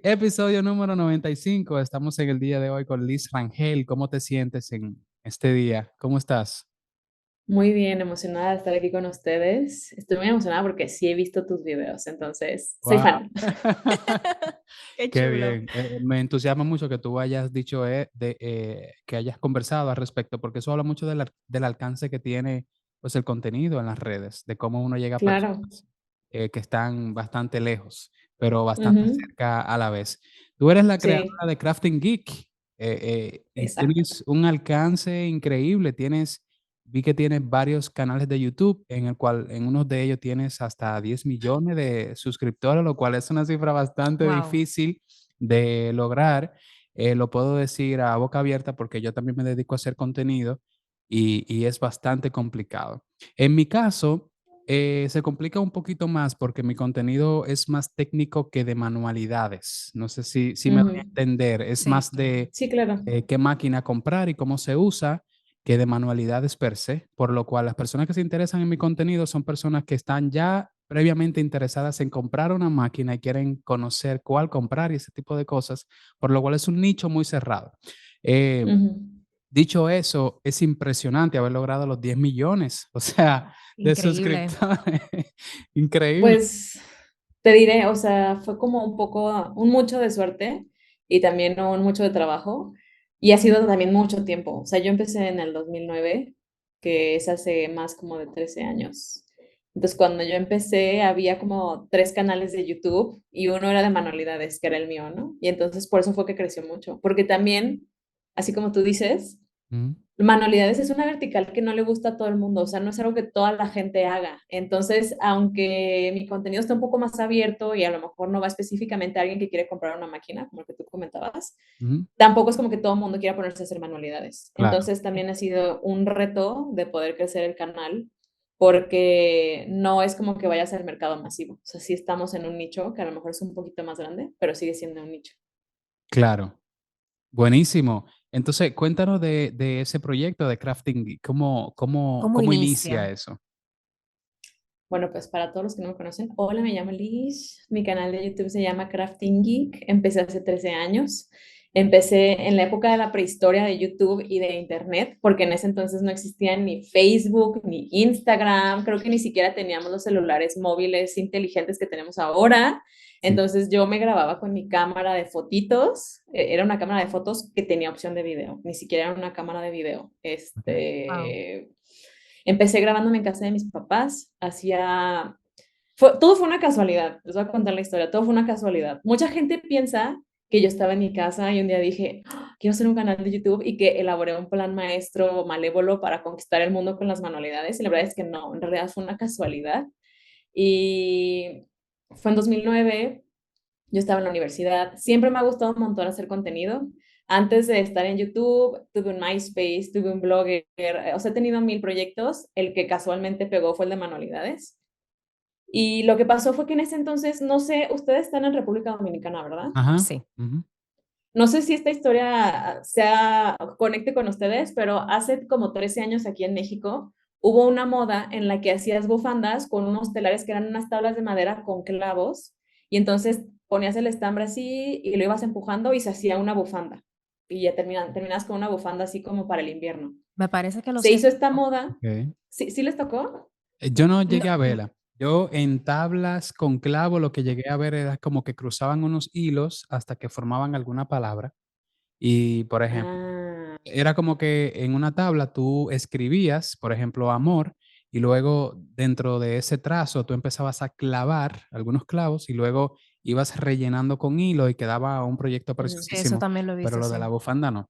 Episodio número 95. Estamos en el día de hoy con Liz Rangel. ¿Cómo te sientes en este día? ¿Cómo estás? Muy bien, emocionada de estar aquí con ustedes. Estoy muy emocionada porque sí he visto tus videos, entonces soy Wow. fan. Qué Qué chulo. bien. Me entusiasma mucho que tú hayas dicho, que hayas conversado al respecto, porque eso habla mucho del alcance que tiene pues, el contenido en las redes, de cómo uno llega a Claro. personas que están bastante lejos, pero bastante Ujú. cerca a la vez. Tú eres la Sí, creadora de Crafting Geek y exacto. tienes un alcance increíble. Vi que tienes varios canales de YouTube en el cual en uno de ellos tienes hasta 10 millones de suscriptores, lo cual es una cifra bastante Wow. difícil de lograr. Lo puedo decir a boca abierta porque yo también me dedico a hacer contenido y es bastante complicado. En mi caso, se complica un poquito más porque mi contenido es más técnico que de manualidades. No sé si me doy a Ujú. entender. Es Sí, más de Sí, claro. qué máquina comprar y cómo se usa que de manualidades per se. Por lo cual las personas que se interesan en mi contenido son personas que están ya previamente interesadas en comprar una máquina y quieren conocer cuál comprar y ese tipo de cosas. Por lo cual es un nicho muy cerrado. Eh, Ujú. Dicho eso, es impresionante haber logrado los 10 millones, o sea, de increíble. suscriptores. Increíble. Pues te diré, o sea, fue como un poco, un mucho de suerte y también un mucho de trabajo y ha sido también mucho tiempo. O sea, yo empecé en el 2009, que es hace más como de 13 años. Entonces, cuando yo empecé, había como tres canales de YouTube y uno era de manualidades, que era el mío, ¿no? Y entonces por eso fue que creció mucho, porque también, así como tú dices, Mm, manualidades es una vertical que no le gusta a todo el mundo, o sea, no es algo que toda la gente haga. Entonces, aunque mi contenido está un poco más abierto y a lo mejor no va específicamente a alguien que quiere comprar una máquina, como el que tú comentabas, mm, tampoco es como que todo el mundo quiera ponerse a hacer manualidades. claro, Entonces, también ha sido un reto de poder crecer el canal porque no es como que vaya a ser mercado masivo. O sea, sí estamos en un nicho que a lo mejor es un poquito más grande, pero sigue siendo un nicho. claro. Buenísimo. Entonces, cuéntanos de ese proyecto de Crafting Geek. ¿Cómo ¿Cómo inicia inicia? eso? Bueno, pues para todos los que no me conocen, hola, me llamo Liz. Mi canal de YouTube se llama Crafting Geek. Empecé hace 13 años. Empecé en la época de la prehistoria de YouTube y de Internet, porque en ese entonces no existían ni Facebook ni Instagram. Creo que ni siquiera teníamos los celulares móviles inteligentes que tenemos ahora. Sí. Entonces yo me grababa con mi cámara de fotitos. Era una cámara de fotos que tenía opción de video. Ni siquiera era una cámara de video. Ok. Wow. Empecé grabándome en casa de mis papás, todo fue una casualidad, les voy a contar la historia, todo fue una casualidad. Mucha gente piensa que yo estaba en mi casa y un día dije, "Ah, quiero hacer un canal de YouTube y que elaboré un plan maestro malévolo para conquistar el mundo con las manualidades y la verdad es que no, en realidad fue una casualidad y fue en 2009. Yo estaba en la universidad, siempre me ha gustado un montón hacer contenido. Antes de estar en YouTube, tuve un MySpace, tuve un Blogger, o sea, he tenido mil proyectos. El que casualmente pegó fue el de manualidades. Y lo que pasó fue que en ese entonces, no sé, ustedes están en República Dominicana, ¿verdad? Ajá. Sí. Ujú. No sé si esta historia conecte con ustedes, pero hace como 13 años aquí en México hubo una moda en la que hacías bufandas con unos telares que eran unas tablas de madera con clavos y entonces ponías el estambre así y lo ibas empujando y se hacía una bufanda y ya terminas con una bufanda así como para el invierno. Me parece que los Se he hizo esta visto. moda. Ok. ¿Sí, sí les tocó? Yo no No, llegué a verla. Yo en tablas con clavo lo que llegué a ver era como que cruzaban unos hilos hasta que formaban alguna palabra. Y, por ejemplo, Ah, era como que en una tabla tú escribías, por ejemplo, amor, y luego dentro de ese trazo tú empezabas a clavar algunos clavos y luego ibas rellenando con hilo y quedaba un proyecto ujú. sí, eso preciosísimo, también lo he pero visto, lo de sí. la bufanda no.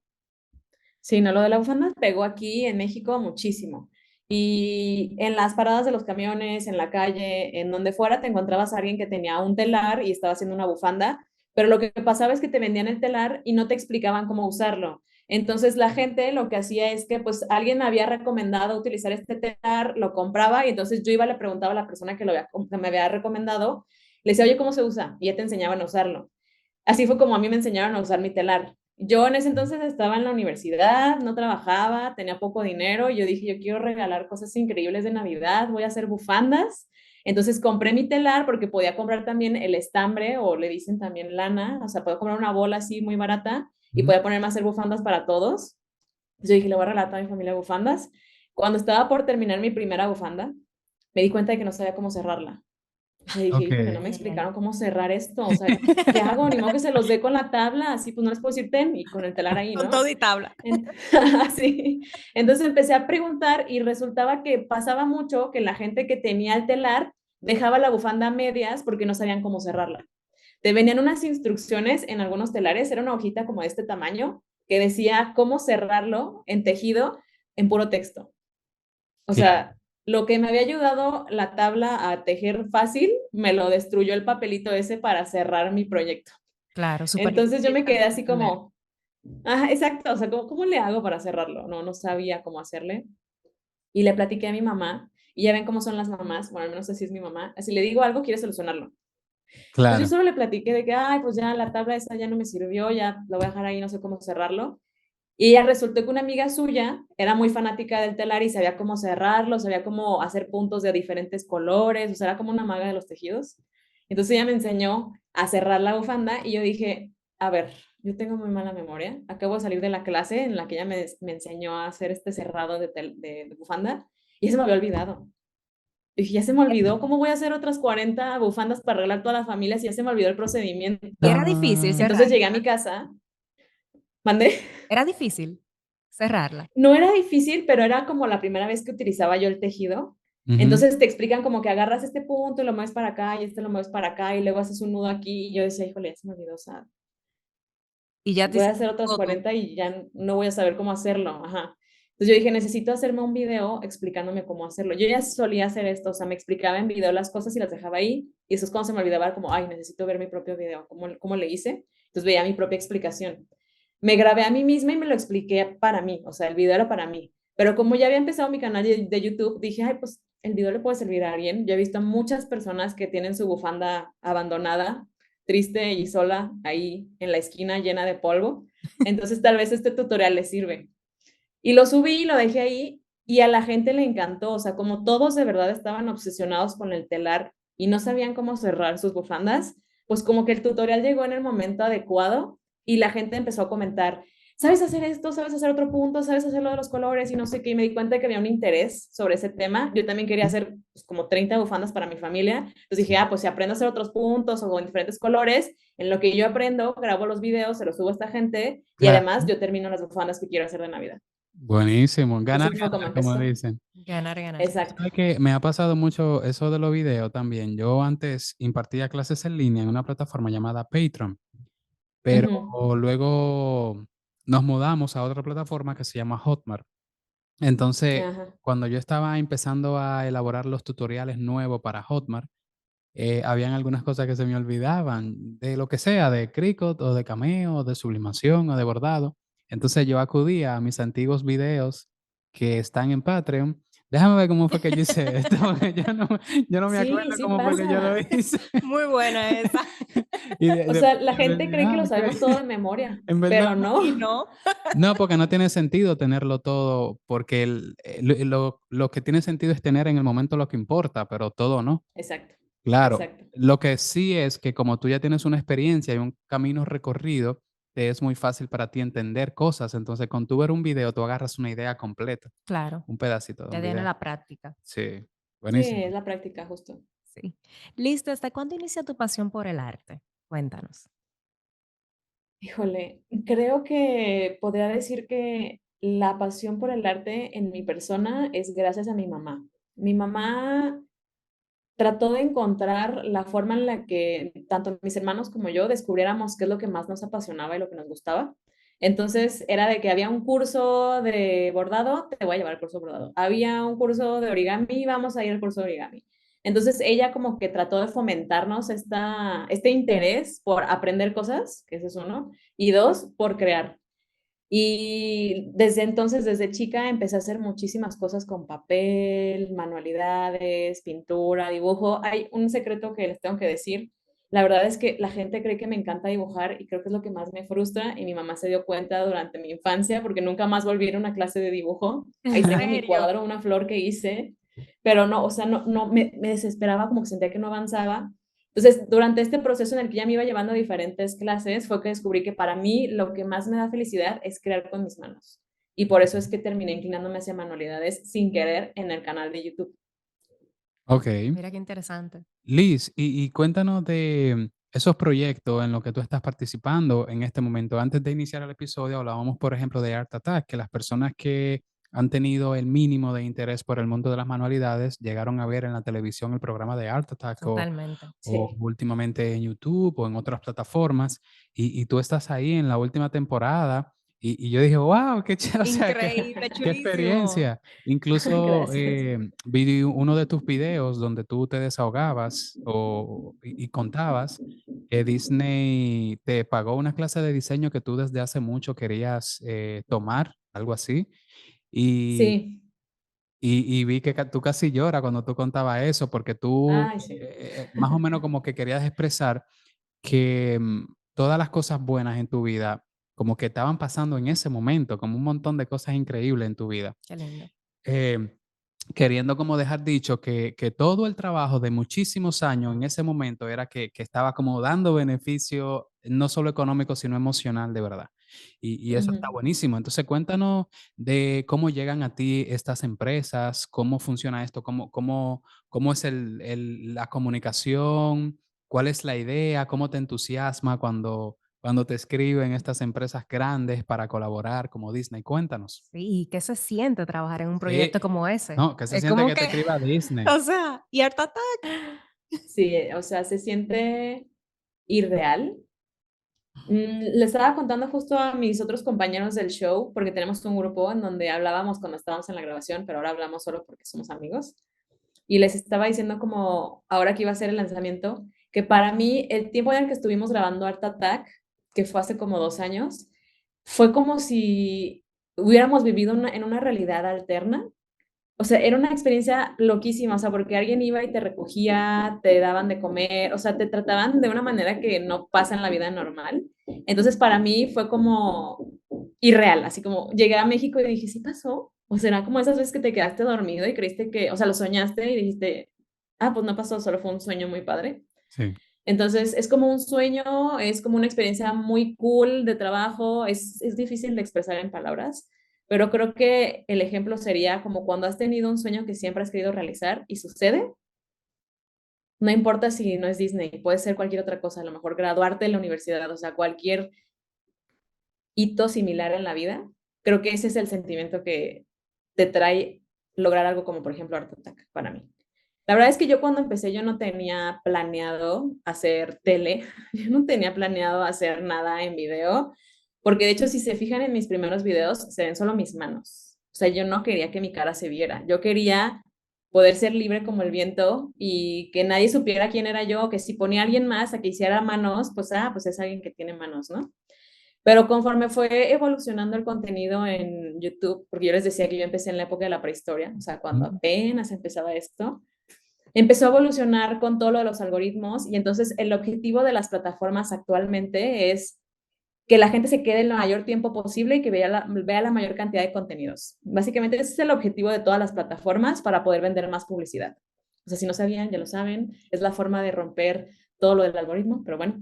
Sí, no, lo de la bufanda pegó aquí en México muchísimo. Y en las paradas de los camiones, en la calle, en donde fuera, te encontrabas a alguien que tenía un telar y estaba haciendo una bufanda, pero lo que pasaba es que te vendían el telar y no te explicaban cómo usarlo. Entonces la gente lo que hacía es que pues alguien me había recomendado utilizar este telar, lo compraba y entonces yo iba, le preguntaba a la persona que me había recomendado, le decía, oye, ¿cómo se usa? Y ya te enseñaban a usarlo. Así fue como a mí me enseñaron a usar mi telar. Yo en ese entonces estaba en la universidad, no trabajaba, tenía poco dinero y yo dije, yo quiero regalar cosas increíbles de Navidad, voy a hacer bufandas. Entonces compré mi telar porque podía comprar también el estambre o le dicen también lana, o sea, puedo comprar una bola así muy barata y Ujú. podía ponerme a hacer bufandas para todos. Entonces yo dije, le voy a regalar a toda mi familia bufandas. Cuando estaba por terminar mi primera bufanda, me di cuenta de que no sabía cómo cerrarla. O sea, dije, Ok. híjole, no me Ay, ay, ay. explicaron cómo cerrar esto. O sea, ¿qué hago? Ni modo que se los dé con la tabla, así pues no les puedo decir ten y con el telar ahí, Con todo ¿no? y tabla. Sí. Entonces empecé a preguntar y resultaba que pasaba mucho que la gente que tenía el telar dejaba la bufanda a medias porque no sabían cómo cerrarla. Te venían unas instrucciones en algunos telares, era una hojita como de este tamaño, que decía cómo cerrarlo en tejido en puro texto. O Claro. sea, lo que me había ayudado la tabla a tejer fácil, me lo destruyó el papelito ese para cerrar mi proyecto. Claro, súper Entonces yo difícil me quedé también de así entender. como, ajá, exacto, o sea, ¿cómo le hago para cerrarlo? No, no sabía cómo hacerle. Y le platiqué a mi mamá, y ya ven cómo son las mamás, bueno, al menos así es mi mamá, si le digo algo, quiere solucionarlo. Entonces yo Claro. solo le platiqué de que, ay, pues ya la tabla esa ya no me sirvió, ya la voy a dejar ahí, no sé cómo cerrarlo. Y ella resultó que una amiga suya era muy fanática del telar y sabía cómo cerrarlo, sabía cómo hacer puntos de diferentes colores, o sea, era como una maga de los tejidos. Entonces ella me enseñó a cerrar la bufanda y yo dije, a ver, yo tengo muy mala memoria, acabo de salir de la clase en la que ella me enseñó a hacer este cerrado de bufanda y ya se me había olvidado. Dije, ya se me olvidó, ¿cómo voy a hacer otras 40 bufandas para arreglar toda la familia si ya se me olvidó el procedimiento? Y era difícil Ah, Entonces cerrarla. llegué a mi casa, mandé. Era difícil cerrarla. No era difícil, pero era como la primera vez que utilizaba yo el tejido. ujú. Entonces te explican como que agarras este punto y lo mueves para acá y este lo mueves para acá y luego haces un nudo aquí y yo decía, híjole, ya se me olvidó, o sea, Y ya te voy a hiciste hacer otras todo tú. 40 y ya no voy a saber cómo hacerlo, ajá. Entonces yo dije, necesito hacerme un video explicándome cómo hacerlo. Yo ya solía hacer esto, o sea, me explicaba en video las cosas y las dejaba ahí y eso es cuando se me olvidaba, como, ay, necesito ver mi propio video, cómo le hice. Entonces veía mi propia explicación. Me grabé a mí misma y me lo expliqué para mí, o sea, el video era para mí. Pero como ya había empezado mi canal de YouTube, dije, ay, pues el video le puede servir a alguien. Yo he visto a muchas personas que tienen su bufanda abandonada, triste y sola, ahí en la esquina llena de polvo. Entonces tal vez este tutorial les sirve. Y lo subí, lo dejé ahí y a la gente le encantó, o sea, como todos de verdad estaban obsesionados con el telar y no sabían cómo cerrar sus bufandas, pues como que el tutorial llegó en el momento adecuado y la gente empezó a comentar, ¿sabes hacer esto? ¿Sabes hacer otro punto? ¿Sabes hacer lo de los colores? Y no sé qué, y me di cuenta de que había un interés sobre ese tema. Yo también quería hacer pues, como 30 bufandas para mi familia. Entonces dije, Sí. ah, pues si aprendo a hacer otros puntos o en diferentes colores, en lo que yo aprendo, grabo los videos, se los subo a esta gente y Claro. además yo termino las bufandas que quiero hacer de Navidad. Buenísimo. Y Ganar, así fue como ganar, como empezó. dicen. Ganar, ganar. Exacto. ¿Sabes qué? Me ha pasado mucho eso de los videos también. Yo antes impartía clases en línea en una plataforma llamada Patreon, pero Ujú. luego nos mudamos a otra plataforma que se llama Hotmart. Entonces, Ajá. cuando yo estaba empezando a elaborar los tutoriales nuevos para Hotmart, habían algunas cosas que se me olvidaban, de lo que sea, de Cricut o de Cameo, o de sublimación o de bordado. Entonces yo acudía a mis antiguos videos que están en Patreon. Déjame ver cómo fue que yo hice esto, porque yo no me Sí, acuerdo sí cómo fue que yo lo pasa. hice. Muy buena esa. Y O sea, la gente cree que lo sabemos todo de memoria, en verdad pero no. Y no. no, porque no tiene sentido tenerlo todo, porque lo que tiene sentido es tener en el momento lo que importa, pero todo no. Exacto, Claro, exacto. lo que sí es que como tú ya tienes una experiencia y un camino recorrido, te es muy fácil para ti entender cosas. Entonces, con tú ver un video, tú agarras una idea completa, Claro, un pedacito de ya un tiene video. la práctica. Sí, Sí, buenísimo. es la práctica, justo. Sí. Listo, ¿hasta cuándo inicia tu pasión por el arte? Cuéntanos. Híjole, creo que podría decir que la pasión por el arte en mi persona es gracias a mi mamá. Mi mamá trató de encontrar la forma en la que tanto mis hermanos como yo descubriéramos qué es lo que más nos apasionaba y lo que nos gustaba. Entonces era de que había un curso de bordado, te voy a llevar al curso de bordado. Había un curso de origami, vamos a ir al curso de origami. Entonces ella como que trató de fomentarnos este interés por aprender cosas, que ese es uno, y dos, por crear. Y desde entonces, desde chica, empecé a hacer muchísimas cosas con papel, manualidades, pintura, dibujo. Hay un secreto que les tengo que decir. La verdad es que la gente cree que me encanta dibujar y creo que es lo que más me frustra. Y mi mamá se dio cuenta durante mi infancia porque nunca más volví a ir a una clase de dibujo. ¿En Ahí tengo mi serio? cuadro, una flor que hice. pero no, o sea, no me desesperaba, como que sentía que no avanzaba. Entonces, durante este proceso en el que ya me iba llevando a diferentes clases, fue que descubrí que para mí lo que más me da felicidad es crear con mis manos. Y por eso es que terminé inclinándome hacia manualidades sin querer en el canal de YouTube. Ok. Mira qué interesante. Liz, y cuéntanos de esos proyectos en los que tú estás participando en este momento. Antes de iniciar el episodio, hablábamos, por ejemplo, de Art Attack, que las personas que han tenido el mínimo de interés por el mundo de las manualidades llegaron a ver en la televisión el programa de Art Attack Totalmente. o Sí. últimamente en YouTube o en otras plataformas, y tú estás ahí en la última temporada. Y yo dije, wow, qué chévere, o sea, Increíble, qué chulísimo. experiencia. Incluso Gracias. vi uno de tus videos donde tú te desahogabas y contabas que Disney te pagó una clase de diseño que tú desde hace mucho querías tomar, algo así. Y, Sí. y vi que tú casi lloras cuando tú contabas eso, porque tú Ay, sí. más o menos como que querías expresar que todas las cosas buenas en tu vida como que estaban pasando en ese momento, como un montón de cosas increíbles en tu vida. Qué lindo. Em, Queriendo como dejar dicho que todo el trabajo de muchísimos años en ese momento era que estaba como dando beneficio, no solo económico, sino emocional de verdad. Y eso está Ujú. buenísimo. Entonces, cuéntanos de cómo llegan a ti estas empresas, cómo funciona esto, cómo es la comunicación, cuál es la idea, cómo te entusiasma cuando te escriben estas empresas grandes para colaborar como Disney. Cuéntanos. Sí, ¿y qué se siente trabajar en un Sí. proyecto como ese? No, ¿qué se Es siente como que te que, escriba Disney? o sea, y Art Attack. Sí, o sea, se siente irreal. Le estaba contando justo a mis otros compañeros del show, porque tenemos un grupo en donde hablábamos cuando estábamos en la grabación, pero ahora hablamos solo porque somos amigos. Y les estaba diciendo como, ahora que iba a ser el lanzamiento, que para mí el tiempo en el que estuvimos grabando Art Attack, que fue hace como 2 años, fue como si hubiéramos vivido en una realidad alterna. O sea, era una experiencia loquísima, o sea, porque alguien iba y te recogía, te daban de comer, o sea, te trataban de una manera que no pasa en la vida normal. Entonces, para mí fue como irreal, así como llegué a México y dije, ¿sí pasó? O será como esas veces que te quedaste dormido y creíste que, o sea, lo soñaste y dijiste, ah, pues no pasó, solo fue un sueño muy padre. Sí, Entonces, es como un sueño, es como una experiencia muy cool de trabajo, es difícil de expresar en palabras, pero creo que el ejemplo sería como cuando has tenido un sueño que siempre has querido realizar y sucede, no importa si no es Disney, puede ser cualquier otra cosa, a lo mejor graduarte de la universidad, o sea, cualquier hito similar en la vida, creo que ese es el sentimiento que te trae lograr algo como, por ejemplo, Art Attack para mí. La verdad es que yo cuando empecé yo no tenía planeado hacer tele, yo no tenía planeado hacer nada en video, porque de hecho si se fijan en mis primeros videos se ven solo mis manos. O sea, yo no quería que mi cara se viera, yo quería poder ser libre como el viento y que nadie supiera quién era yo, que si ponía a alguien más a que hiciera manos, pues pues es alguien que tiene manos, ¿no? Pero conforme fue evolucionando el contenido en YouTube, porque yo les decía que yo empecé en la época de la prehistoria, o sea, cuando mm, apenas empezaba esto, empezó a evolucionar con todo lo de los algoritmos y entonces el objetivo de las plataformas actualmente es que la gente se quede el mayor tiempo posible y que vea la mayor cantidad de contenidos. Básicamente ese es el objetivo de todas las plataformas para poder vender más publicidad. O sea, si no sabían, ya lo saben, es la forma de romper todo lo del algoritmo, pero bueno.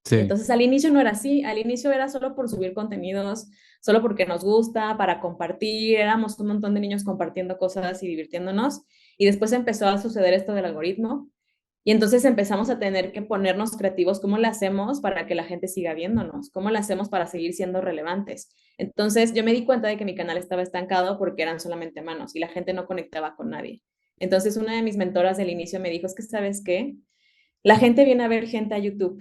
sí, Entonces al inicio no era así, al inicio era solo por subir contenidos, solo porque nos gusta, para compartir, éramos un montón de niños compartiendo cosas y divirtiéndonos, y después empezó a suceder esto del algoritmo, y entonces empezamos a tener que ponernos creativos, ¿cómo le hacemos para que la gente siga viéndonos? ¿Cómo le hacemos para seguir siendo relevantes? Entonces yo me di cuenta de que mi canal estaba estancado porque eran solamente manos y la gente no conectaba con nadie. Entonces una de mis mentoras del inicio me dijo, es que ¿sabes qué? La gente viene a ver gente a YouTube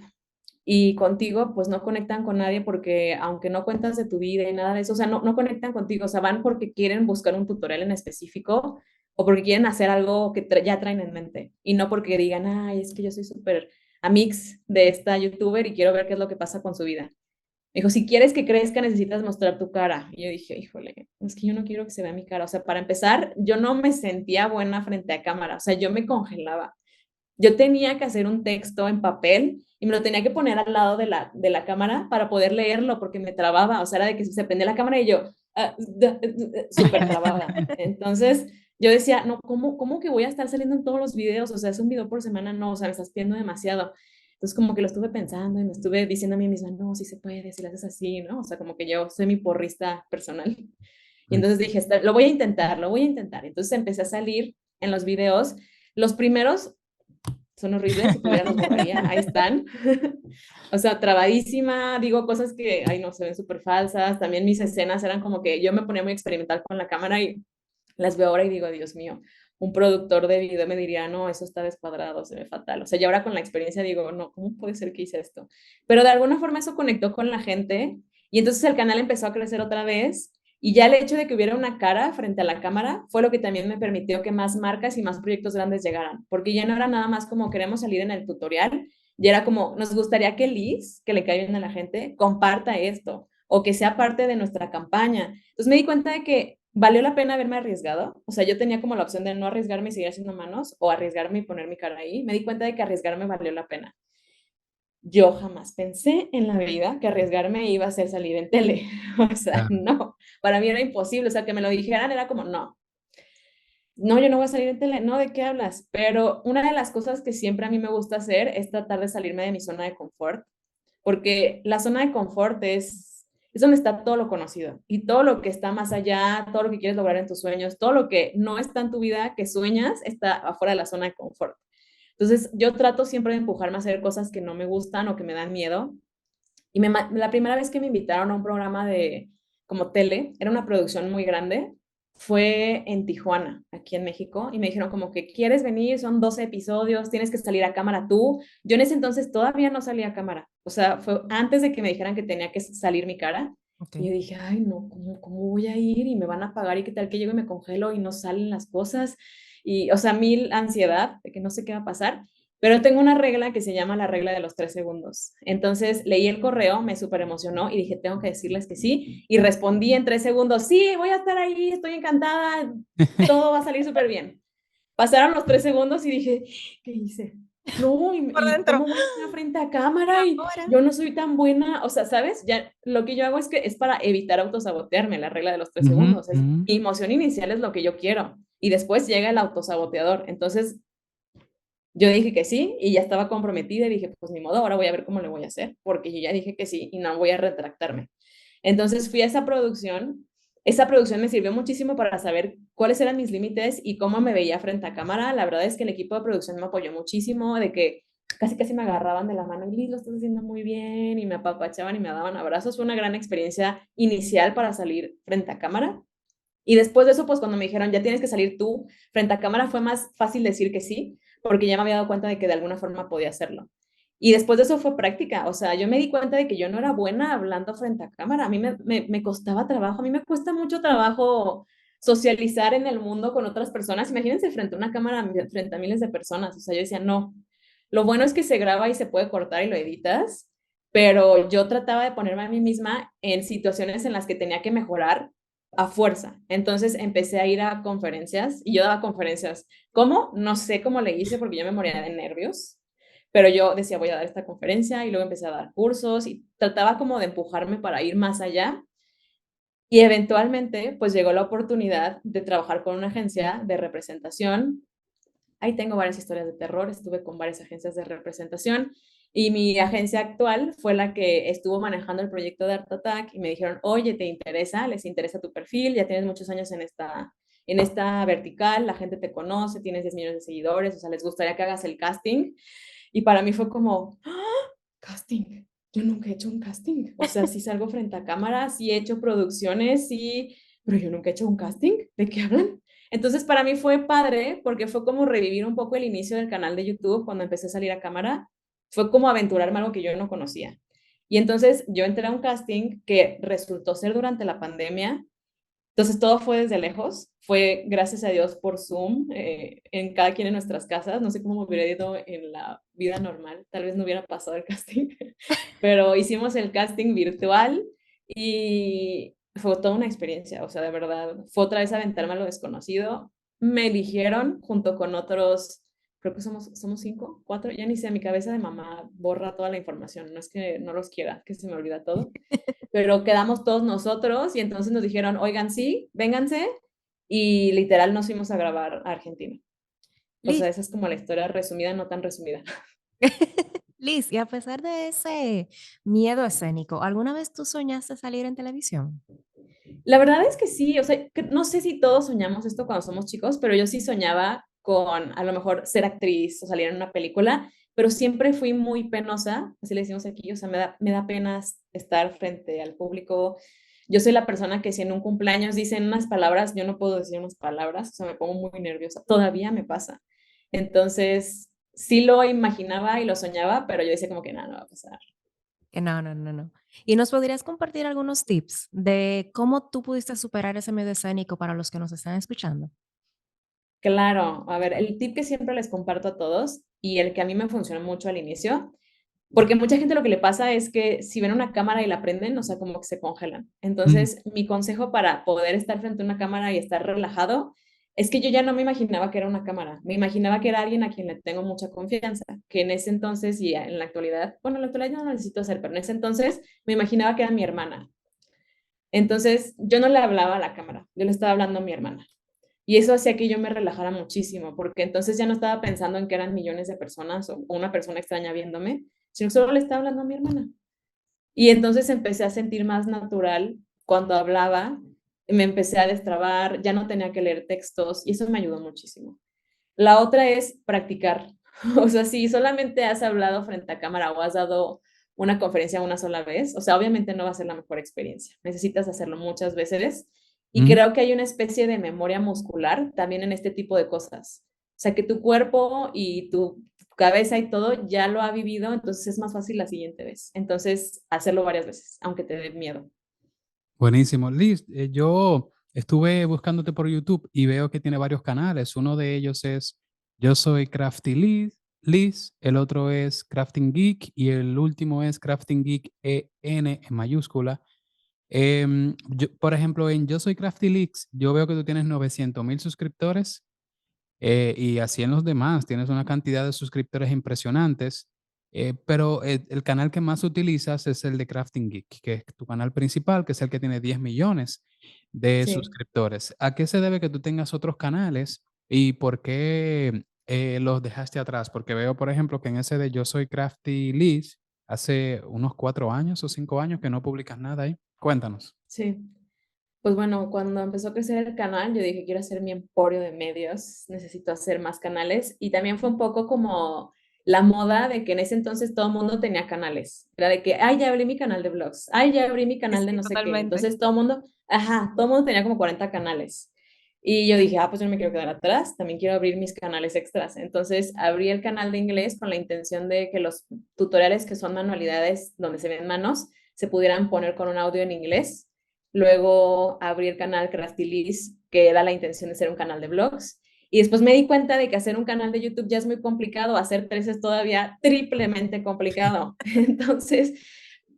y contigo pues no conectan con nadie porque aunque no cuentas de tu vida y nada de eso, o sea, no conectan contigo, o sea, van porque quieren buscar un tutorial en específico o porque quieren hacer algo que ya traen en mente y no porque digan, ay, es que yo soy súper amix de esta youtuber y quiero ver qué es lo que pasa con su vida. Me dijo, si quieres que crezca necesitas mostrar tu cara. Y yo dije, híjole, es que yo no quiero que se vea mi cara. O sea, para empezar, yo no me sentía buena frente a cámara, o sea, yo me congelaba. Yo tenía que hacer un texto en papel y me lo tenía que poner al lado de la cámara para poder leerlo porque me trababa, o sea, era de que se prendía la cámara y yo súper trabada. Entonces, yo decía, no, ¿cómo que voy a estar saliendo en todos los videos? O sea, es un video por semana, no, o sea, me estás pidiendo demasiado. Entonces como que lo estuve pensando y me estuve diciendo a mí misma, no, sí se puede, si lo haces así, ¿no? O sea, como que yo soy mi porrista personal. Y entonces dije, lo voy a intentar, lo voy a intentar. Entonces empecé a salir en los videos. Los primeros son horribles, si pudiera los borraría, ahí están. O sea, trabadísima, digo cosas que, ay no, se ven súper falsas. También mis escenas eran como que yo me ponía muy experimental con la cámara y las veo ahora y digo, Dios mío, un productor de video me diría, no, eso está descuadrado, se ve fatal. O sea, y ahora con la experiencia digo, no, ¿cómo puede ser que hice esto? Pero de alguna forma eso conectó con la gente y entonces el canal empezó a crecer otra vez y ya el hecho de que hubiera una cara frente a la cámara fue lo que también me permitió que más marcas y más proyectos grandes llegaran, porque ya no era nada más como queremos salir en el tutorial, ya era como nos gustaría que Liz, que le cae bien a la gente, comparta esto o que sea parte de nuestra campaña. Entonces me di cuenta de que valió la pena haberme arriesgado. O sea, yo tenía como la opción de no arriesgarme y seguir haciendo manos o arriesgarme y poner mi cara ahí. Me di cuenta de que arriesgarme valió la pena. Yo jamás pensé en la vida que arriesgarme iba a ser salir en tele. O sea, Claro. no, para mí era imposible. O sea, que me lo dijeran era como, no, no, yo no voy a salir en tele. No, ¿de qué hablas? Pero una de las cosas que siempre a mí me gusta hacer es tratar de salirme de mi zona de confort, porque la zona de confort es donde está todo lo conocido y todo lo que está más allá, todo lo que quieres lograr en tus sueños, todo lo que no está en tu vida que sueñas está afuera de la zona de confort. Entonces, yo trato siempre de empujarme a hacer cosas que no me gustan o que me dan miedo. Y la primera vez que me invitaron a un programa de como tele, era una producción muy grande, fue en Tijuana, aquí en México, y me dijeron como que quieres venir, son 12 episodios, tienes que salir a cámara tú. Yo en ese entonces todavía no salía a cámara, o sea, fue antes de que me dijeran que tenía que salir mi cara. Y yo Ok. dije, ay, no, ¿cómo voy a ir? Y me van a pagar y qué tal que llego y me congelo y no salen las cosas. Y, o sea, mil ansiedad de que no sé qué va a pasar. Pero tengo una regla que se llama la regla de los 3 segundos. Entonces leí el correo, me súper emocionó y dije, tengo que decirles que sí. Y respondí en 3 segundos, sí, voy a estar ahí, estoy encantada, todo va a salir súper bien. Pasaron los 3 segundos y dije, ¿qué hice? No, Por y dentro. cómo voy a estar frente a cámara y Ahora. yo no soy tan buena, o sea, ¿sabes? Ya lo que yo hago es que es para evitar autosabotearme, la regla de los tres Ujú, segundos. Es, ujú. mi emoción inicial es lo que yo quiero y después llega el autosaboteador. Entonces, yo dije que sí y ya estaba comprometida y dije, pues ni modo, ahora voy a ver cómo le voy a hacer, porque yo ya dije que sí y no voy a retractarme. Entonces fui a esa producción me sirvió muchísimo para saber cuáles eran mis límites y cómo me veía frente a cámara. La verdad es que el equipo de producción me apoyó muchísimo, de que casi casi me agarraban de la mano y Liz, lo estás haciendo muy bien y me apapachaban y me daban abrazos. Fue una gran experiencia inicial para salir frente a cámara. Y después de eso, pues cuando me dijeron, ya tienes que salir tú frente a cámara, fue más fácil decir que sí, porque ya me había dado cuenta de que de alguna forma podía hacerlo. Y después de eso fue práctica, o sea, yo me di cuenta de que yo no era buena hablando frente a cámara, a mí me costaba trabajo, a mí me cuesta mucho trabajo socializar en el mundo con otras personas, imagínense frente a una cámara, frente a miles de personas, o sea, yo decía, no, lo bueno es que se graba y se puede cortar y lo editas, pero yo trataba de ponerme a mí misma en situaciones en las que tenía que mejorar a fuerza. Entonces empecé a ir a conferencias y yo daba conferencias. ¿Cómo? No sé cómo le hice porque yo me moría de nervios, pero yo decía voy a dar esta conferencia y luego empecé a dar cursos y trataba como de empujarme para ir más allá y eventualmente pues llegó la oportunidad de trabajar con una agencia de representación. Ahí tengo varias historias de terror, estuve con varias agencias de representación y mi agencia actual fue la que estuvo manejando el proyecto de Art Attack y me dijeron, oye, ¿te interesa? ¿Les interesa tu perfil? Ya tienes muchos años en esta vertical, la gente te conoce, tienes 10 millones de seguidores, o sea, les gustaría que hagas el casting. Y para mí fue como, ¡ah! Casting. Yo nunca he hecho un casting. O sea, sí salgo frente a cámara, sí he hecho producciones, sí, pero yo nunca he hecho un casting. ¿De qué hablan? Entonces, para mí fue padre porque fue como revivir un poco el inicio del canal de YouTube cuando empecé a salir a cámara. Fue como aventurarme algo que yo no conocía. Y entonces yo entré a un casting que resultó ser durante la pandemia. Entonces todo fue desde lejos, fue gracias a Dios por Zoom, en cada quien en nuestras casas, no sé cómo me hubiera ido en la vida normal, tal vez no hubiera pasado el casting, pero hicimos el casting virtual y fue toda una experiencia, o sea, de verdad, fue otra vez aventarme a lo desconocido, me eligieron junto con otros, creo que somos 5, 4, ya ni sé, mi cabeza de mamá borra toda la información, no es que no los quiera, que se me olvida todo, pero quedamos todos nosotros y entonces nos dijeron, oigan, sí, vénganse. y literal nos fuimos a grabar a Argentina. O sea, Liz, esa es como la historia resumida, no tan resumida. Liz, y a pesar de ese miedo escénico, ¿alguna vez tú soñaste salir en televisión? La verdad es que sí, o sea, no sé si todos soñamos esto cuando somos chicos, pero yo sí soñaba con a lo mejor ser actriz o salir en una película, pero siempre fui muy penosa, así le decimos aquí, o sea, me da pena estar frente al público. Yo soy la persona que si en un cumpleaños dicen unas palabras, yo no puedo decir unas palabras, o sea, me pongo muy nerviosa, todavía me pasa. Entonces, sí lo imaginaba y lo soñaba, pero yo decía como que nada, no va a pasar. Que no, no, no, no. ¿Y nos podrías compartir algunos tips de cómo tú pudiste superar ese miedo escénico para los que nos están escuchando? Claro, a ver, el tip que siempre les comparto a todos y el que a mí me funcionó mucho al inicio, porque mucha gente lo que le pasa es que si ven una cámara y la prenden, o sea, como que se congelan. Mm, Entonces, mi consejo para poder estar frente a una cámara y estar relajado es que yo ya no me imaginaba que era una cámara, me imaginaba que era alguien a quien le tengo mucha confianza, que en ese entonces y en la actualidad, bueno, en la actualidad no lo necesito hacer, pero en ese entonces me imaginaba que era mi hermana. Entonces, yo no le hablaba a la cámara, yo le estaba hablando a mi hermana. Y eso hacía que yo me relajara muchísimo, porque entonces ya no estaba pensando en que eran millones de personas o una persona extraña viéndome, sino que solo le estaba hablando a mi hermana. Y entonces empecé a sentir más natural cuando hablaba, me empecé a destrabar, ya no tenía que leer textos y eso me ayudó muchísimo. La otra es practicar. O sea, si solamente has hablado frente a cámara o has dado una conferencia una sola vez, o sea, obviamente no va a ser la mejor experiencia. Necesitas hacerlo muchas veces y mm. creo que hay una especie de memoria muscular también en este tipo de cosas. O sea, que tu cuerpo y tu cabeza y todo ya lo ha vivido, entonces es más fácil la siguiente vez. Entonces, hacerlo varias veces, aunque te dé miedo. Buenísimo. Liz, yo estuve buscándote por YouTube y veo que tiene varios canales. Uno de ellos es Yo soy Crafty Liz, el otro es Crafting Geek y el último es Crafting Geek EN en mayúscula. Por ejemplo, en Yo soy Crafty Liz, yo veo que tú tienes 900,000 suscriptores y así en los demás, tienes una cantidad de suscriptores impresionantes, pero el canal que más utilizas es el de Crafting Geek, que es tu canal principal, que es el que tiene 10 millones de Sí. suscriptores. ¿A qué se debe que tú tengas otros canales y por qué los dejaste atrás? Porque veo, por ejemplo, que en ese de Yo Soy Crafty Liz, hace unos 4 años o 5 años que no publicas nada ahí. Cuéntanos. Sí. Pues bueno, cuando empezó a crecer el canal, yo dije, quiero hacer mi emporio de medios, necesito hacer más canales. Y también fue un poco como la moda de que en ese entonces todo el mundo tenía canales. Era de que, ay, ya abrí mi canal de vlogs, ay, ya abrí mi canal de Sí, no sé qué. totalmente. Entonces todo el mundo, ajá, todo el mundo tenía como 40 canales. Y yo dije, pues yo no me quiero quedar atrás, también quiero abrir mis canales extras. Entonces abrí el canal de inglés con la intención de que los tutoriales que son manualidades donde se ven manos se pudieran poner con un audio en inglés. Luego abrí el canal Crafty Liz, que era la intención de ser un canal de vlogs. Y después me di cuenta de que hacer un canal de YouTube ya es muy complicado, hacer tres es todavía triplemente complicado. Entonces,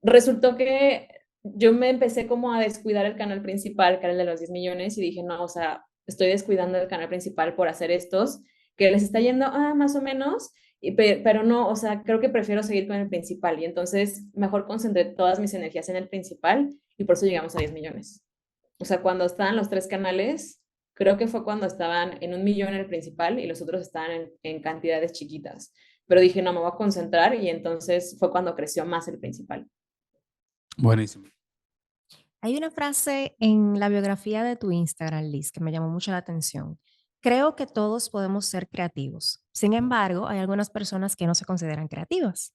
resultó que yo me empecé como a descuidar el canal principal, que era el de los 10 millones, y dije, no, o sea, estoy descuidando el canal principal por hacer estos, que les está yendo, más o menos, pero no, o sea, creo que prefiero seguir con el principal. Y entonces, mejor concentré todas mis energías en el principal y por eso llegamos a 10 millones. O sea, cuando estaban los tres canales, creo que fue cuando estaban en 1 millón el principal y los otros estaban en cantidades chiquitas. Pero dije, no, me voy a concentrar y entonces fue cuando creció más el principal. Buenísimo. Hay una frase en la biografía de tu Instagram, Liz, que me llamó mucho la atención. Creo que todos podemos ser creativos. Sin embargo, hay algunas personas que no se consideran creativas.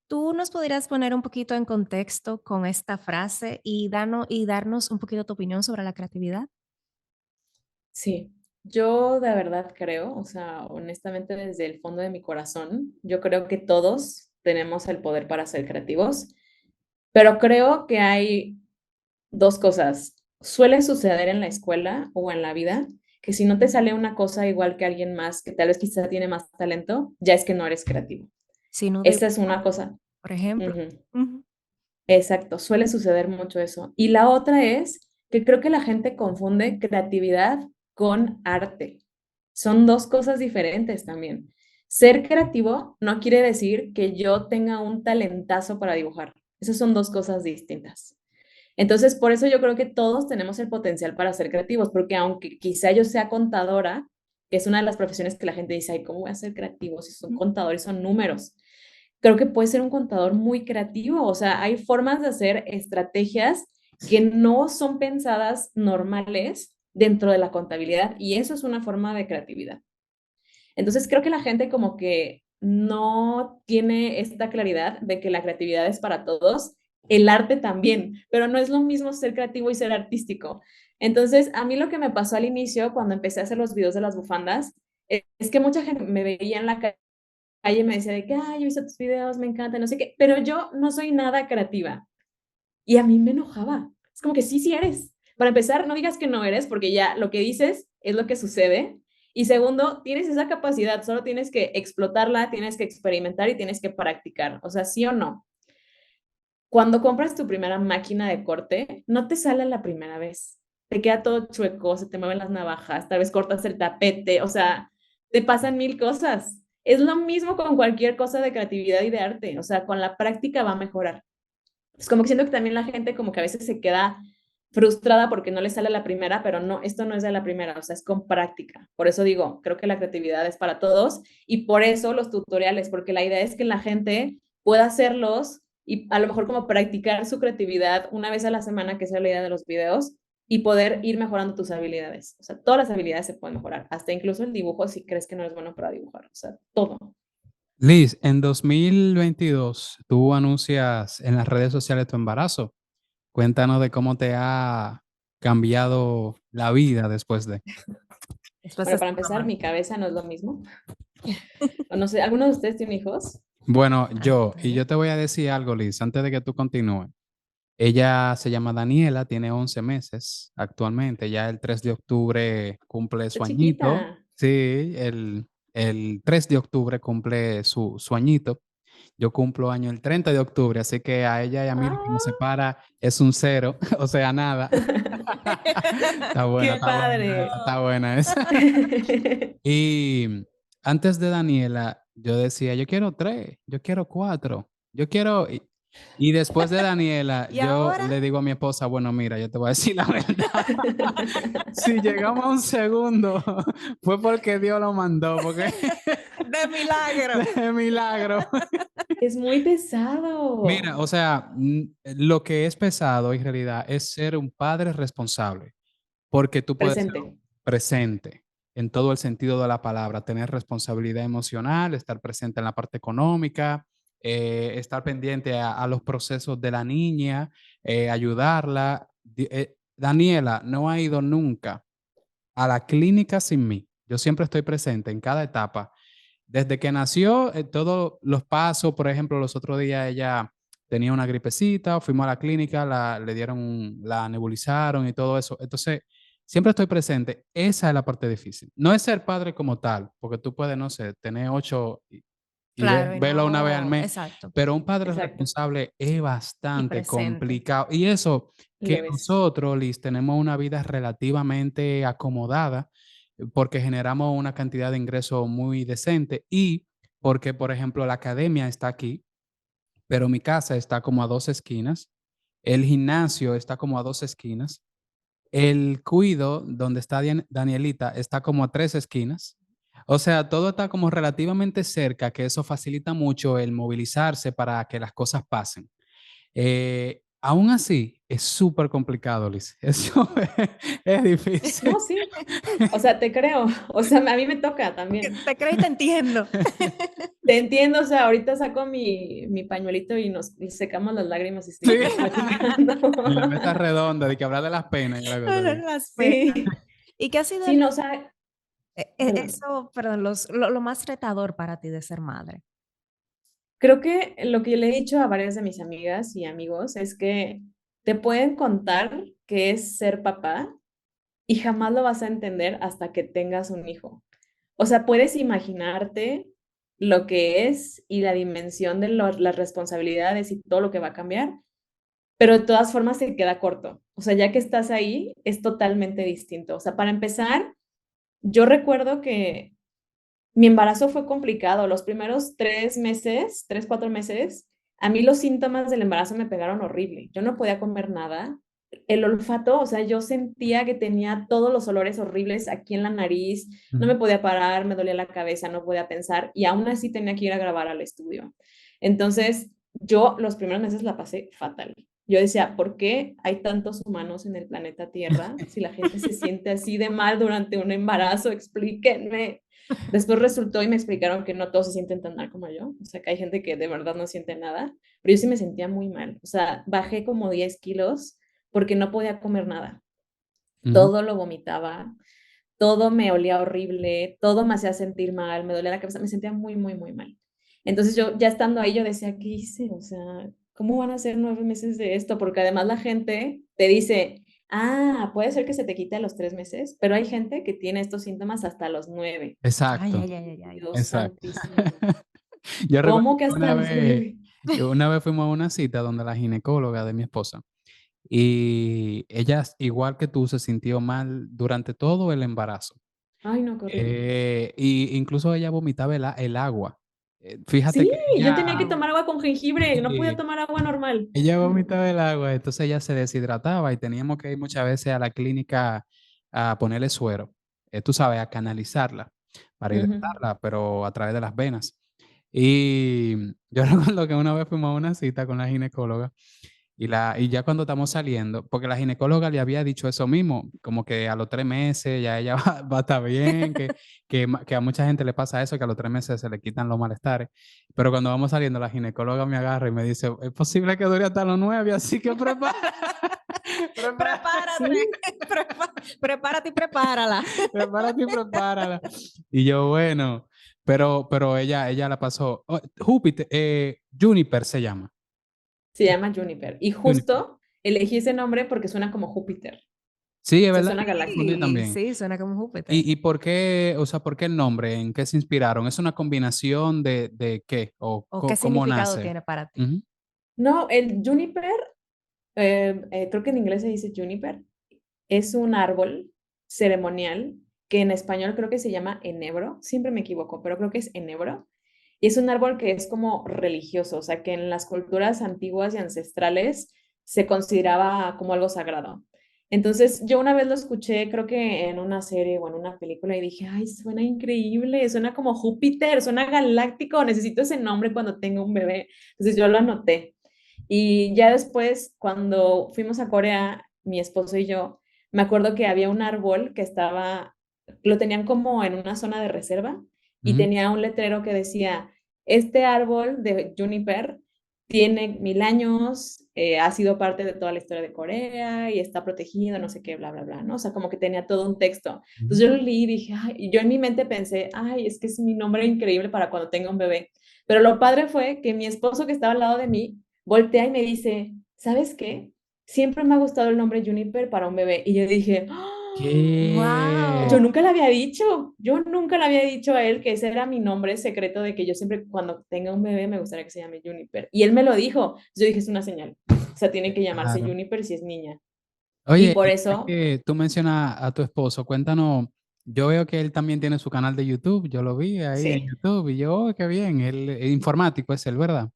¿Tú nos podrías poner un poquito en contexto con esta frase y darnos un poquito tu opinión sobre la creatividad? Sí, yo de verdad creo, o sea, honestamente desde el fondo de mi corazón, yo creo que todos tenemos el poder para ser creativos, pero creo que hay dos cosas. Suele suceder en la escuela o en la vida que si no te sale una cosa igual que alguien más que tal vez quizá tiene más talento, ya es que no eres creativo. Sin duda, Esa es una cosa. por ejemplo. Ujú. Ujú. Exacto, suele suceder mucho eso. Y la otra es que creo que la gente confunde creatividad con arte. Son dos cosas diferentes también. Ser creativo no quiere decir que yo tenga un talentazo para dibujar. Esas son dos cosas distintas. Entonces, por eso yo creo que todos tenemos el potencial para ser creativos, porque aunque quizá yo sea contadora, que es una de las profesiones que la gente dice, ay, ¿cómo voy a ser creativo si son contadores, son números? Creo que puede ser un contador muy creativo, o sea, hay formas de hacer estrategias que no son pensadas normales dentro de la contabilidad y eso es una forma de creatividad. Entonces creo que la gente como que no tiene esta claridad de que la creatividad es para todos, el arte también, pero no es lo mismo ser creativo y ser artístico. Entonces, a mí lo que me pasó al inicio cuando empecé a hacer los videos de las bufandas es que mucha gente me veía en la calle y me decía de que, ay, yo hice tus videos, me encanta, no sé qué, pero yo no soy nada creativa. Y a mí me enojaba. Es como que sí, sí eres. Para empezar, no digas que no eres, porque ya lo que dices es lo que sucede. Y segundo, tienes esa capacidad, solo tienes que explotarla, tienes que experimentar y tienes que practicar. O sea, sí o no. Cuando compras tu primera máquina de corte, no te sale la primera vez. Te queda todo chueco, se te mueven las navajas, tal vez cortas el tapete, o sea, te pasan mil cosas. Es lo mismo con cualquier cosa de creatividad y de arte, o sea, con la práctica va a mejorar. Es como que siento que también la gente como que a veces se queda frustrada porque no le sale la primera, pero no, esto no es de la primera, o sea, es con práctica. Por eso digo, creo que la creatividad es para todos y por eso los tutoriales, porque la idea es que la gente pueda hacerlos y a lo mejor como practicar su creatividad una vez a la semana, que sea la idea de los videos, y poder ir mejorando tus habilidades. O sea, todas las habilidades se pueden mejorar, hasta incluso el dibujo si crees que no eres bueno para dibujar, o sea, todo. Liz, en 2022 tú anuncias en las redes sociales tu embarazo. Cuéntanos de cómo te ha cambiado la vida después de. Después de Bueno, esta para empezar, mamá. mi cabeza no es lo mismo. O no sé, ¿alguno de ustedes tiene hijos? Bueno, Ah, yo te voy a decir algo, Liz, antes de que tú continúes. Ella se llama Daniela, tiene 11 meses actualmente. Ya el 3 de octubre cumple Está su añito. chiquita. Sí, el 3 de octubre cumple su añito. Yo cumplo año el 30 de octubre, así que a ella y a mí lo que nos ¡Ah! separa es un cero, o sea, nada. Está buena, ¡Qué está buena padre! esa, está buena esa. Y antes de Daniela, yo decía, yo quiero tres, yo quiero cuatro, yo quiero... Y después de Daniela, Y yo ahora, le digo a mi esposa, bueno, mira, yo te voy a decir la verdad. Si llegamos a un segundo, fue porque Dios lo mandó, porque de milagro. de milagro. Es muy pesado. Mira, o sea, lo que es pesado en realidad es ser un padre responsable, porque tú puedes ser Presente. presente en todo el sentido de la palabra, tener responsabilidad emocional, estar presente en la parte económica, estar pendiente a los procesos de la niña, ayudarla. Daniela no ha ido nunca a la clínica sin mí. Yo siempre estoy presente en cada etapa. Desde que nació, todos los pasos, por ejemplo, los otros días ella tenía una gripecita, fuimos a la clínica, le dieron, la nebulizaron y todo eso. Entonces, siempre estoy presente. Esa es la parte difícil. No es ser padre como tal, porque tú puedes, no sé, tener 8 y Claro, y verlo una vez al no, mes, exacto. pero un padre Exacto. responsable es Y bastante presente. complicado. Y eso Lo que ves. nosotros, Liz, tenemos una vida relativamente acomodada porque generamos una cantidad de ingresos muy decente y porque, por ejemplo, la academia está aquí, pero mi casa está como a 2 esquinas, el gimnasio está como a 2 esquinas, el cuido donde está Danielita está como a 3 esquinas. O sea, todo está como relativamente cerca, que eso facilita mucho el movilizarse para que las cosas pasen. Aún así, es súper complicado, Liz. Eso es difícil. No, sí. O sea, te creo. O sea, a mí me toca también. Te creo y te entiendo. Te entiendo, o sea, ahorita saco mi pañuelito y nos secamos las lágrimas y Sí. seguimos platicando. Y la mesa redonda, de que hablar de las penas y la cosa Ahora así. las penas. Sí. ¿Y qué ha sido Sí, no, o sea, perdón. eso, perdón, lo más retador para ti de ser madre? Creo que lo que le he dicho a varias de mis amigas y amigos es que te pueden contar qué es ser papá y jamás lo vas a entender hasta que tengas un hijo. O sea, puedes imaginarte lo que es y la dimensión de las responsabilidades y todo lo que va a cambiar, pero de todas formas se queda corto. O sea, ya que estás ahí, es totalmente distinto. O sea, para empezar, yo recuerdo que mi embarazo fue complicado. Los primeros 3 meses, 3, 4 meses, a mí los síntomas del embarazo me pegaron horrible. Yo no podía comer nada. El olfato, o sea, yo sentía que tenía todos los olores horribles aquí en la nariz, no me podía parar, me dolía la cabeza, no podía pensar y aún así tenía que ir a grabar al estudio. Entonces, yo los primeros meses la pasé fatal. Yo decía, ¿por qué hay tantos humanos en el planeta Tierra si la gente se siente así de mal durante un embarazo? Explíquenme. Después resultó y me explicaron que no todos se sienten tan mal como yo, o sea, que hay gente que de verdad no siente nada, pero yo sí me sentía muy mal, o sea, bajé como 10 kilos porque no podía comer nada, todo lo vomitaba, todo me olía horrible, todo me hacía sentir mal, me dolía la cabeza, me sentía muy, muy, muy mal. Entonces yo ya estando ahí, yo decía, ¿qué hice? O sea, ¿cómo van a ser 9 meses de esto? Porque además la gente te dice, ah, puede ser que se te quite a los 3 meses, pero hay gente que tiene estos síntomas hasta los 9. Ay, Exacto, ay, ay, ay, ay. Dios exacto. santísimo. Yo recuerdo ¿Cómo que que hasta los 9? una vez fuimos a una cita donde la ginecóloga de mi esposa y ella, igual que tú, se sintió mal durante todo el embarazo. Ay, no, qué horrible. Y incluso ella vomitaba el agua. Fíjate Sí, que yo tenía que Wow. tomar agua con jengibre, no podía eh, tomar agua normal. ella vomitaba el agua, entonces ella se deshidrataba y teníamos que ir muchas veces a la clínica a ponerle suero, tú sabes, a canalizarla para Ujú. hidratarla, pero a través de las venas. Y yo recuerdo que una vez fuimos a una cita con la ginecóloga y ya cuando estamos saliendo, porque la ginecóloga le había dicho eso mismo, como que a los 3 meses ya ella va a estar bien, que a mucha gente le pasa eso, que a los 3 meses se le quitan los malestares. Pero cuando vamos saliendo, la ginecóloga me agarra y me dice, es posible que dure hasta los 9, así que prepara, Prepárate, Sí, prepárate y prepárala. prepárate y prepárala. Y yo, bueno, pero ella la pasó. Oh, Júpiter, Juniper se llama. se llama Juniper. Y Juniper. justo elegí ese nombre porque suena como Júpiter, Sí, es o sea, verdad, suena yo confundí galáctico. Sí, también. sí, suena como Júpiter. ¿Y por qué, o sea, por qué el nombre? ¿En qué se inspiraron? ¿Es una combinación de qué? ¿O ¿O qué cómo significado nace? tiene para ti? Ujú, No, el Juniper, creo que en inglés se dice Juniper, es un árbol ceremonial que en español creo que se llama enebro, siempre me equivoco, pero creo que es enebro. Y es un árbol que es como religioso, o sea, que en las culturas antiguas y ancestrales se consideraba como algo sagrado. Entonces, yo una vez lo escuché, creo que en una serie o en una película, y dije, ay, suena increíble, suena como Júpiter, suena galáctico, necesito ese nombre cuando tenga un bebé. Entonces, yo lo anoté. Y ya después, cuando fuimos a Corea, mi esposo y yo, me acuerdo que había un árbol que estaba, lo tenían como en una zona de reserva y ujú, tenía un letrero que decía, este árbol de Juniper tiene 1000 años, ha sido parte de toda la historia de Corea y está protegido, no sé qué, bla, bla, bla, ¿no? O sea, como que tenía todo un texto. Entonces ujú. yo lo leí y dije, ay, y yo en mi mente pensé, ay, es que es mi nombre increíble para cuando tenga un bebé. Pero lo padre fue que mi esposo que estaba al lado de mí voltea y me dice, ¿sabes qué? Siempre me ha gustado el nombre Juniper para un bebé. Y yo dije, yo ¿Qué? Wow. nunca le había dicho, yo nunca le había dicho a él que ese era mi nombre secreto de que yo siempre cuando tenga un bebé me gustaría que se llame Juniper. Y él me lo dijo. Yo dije, es una señal. O sea, tiene que llamarse Claro. Juniper si es niña. Y Oye, por y ya eso, que tú mencionas a tu esposo, cuéntanos, yo veo que él también tiene su canal de YouTube, yo lo vi ahí en sí, YouTube y yo, oh, qué bien, él es informático, es él, ¿verdad?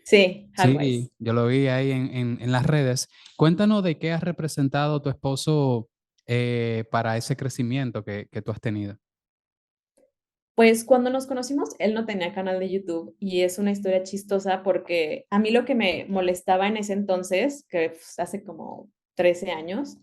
sí, Hardwise. Sí, yo lo vi ahí en las redes. Cuéntanos de qué has representado tu esposo para ese crecimiento que tú has tenido. Pues cuando nos conocimos, él no tenía canal de YouTube y es una historia chistosa porque a mí lo que me molestaba en ese entonces, que hace como 13 años,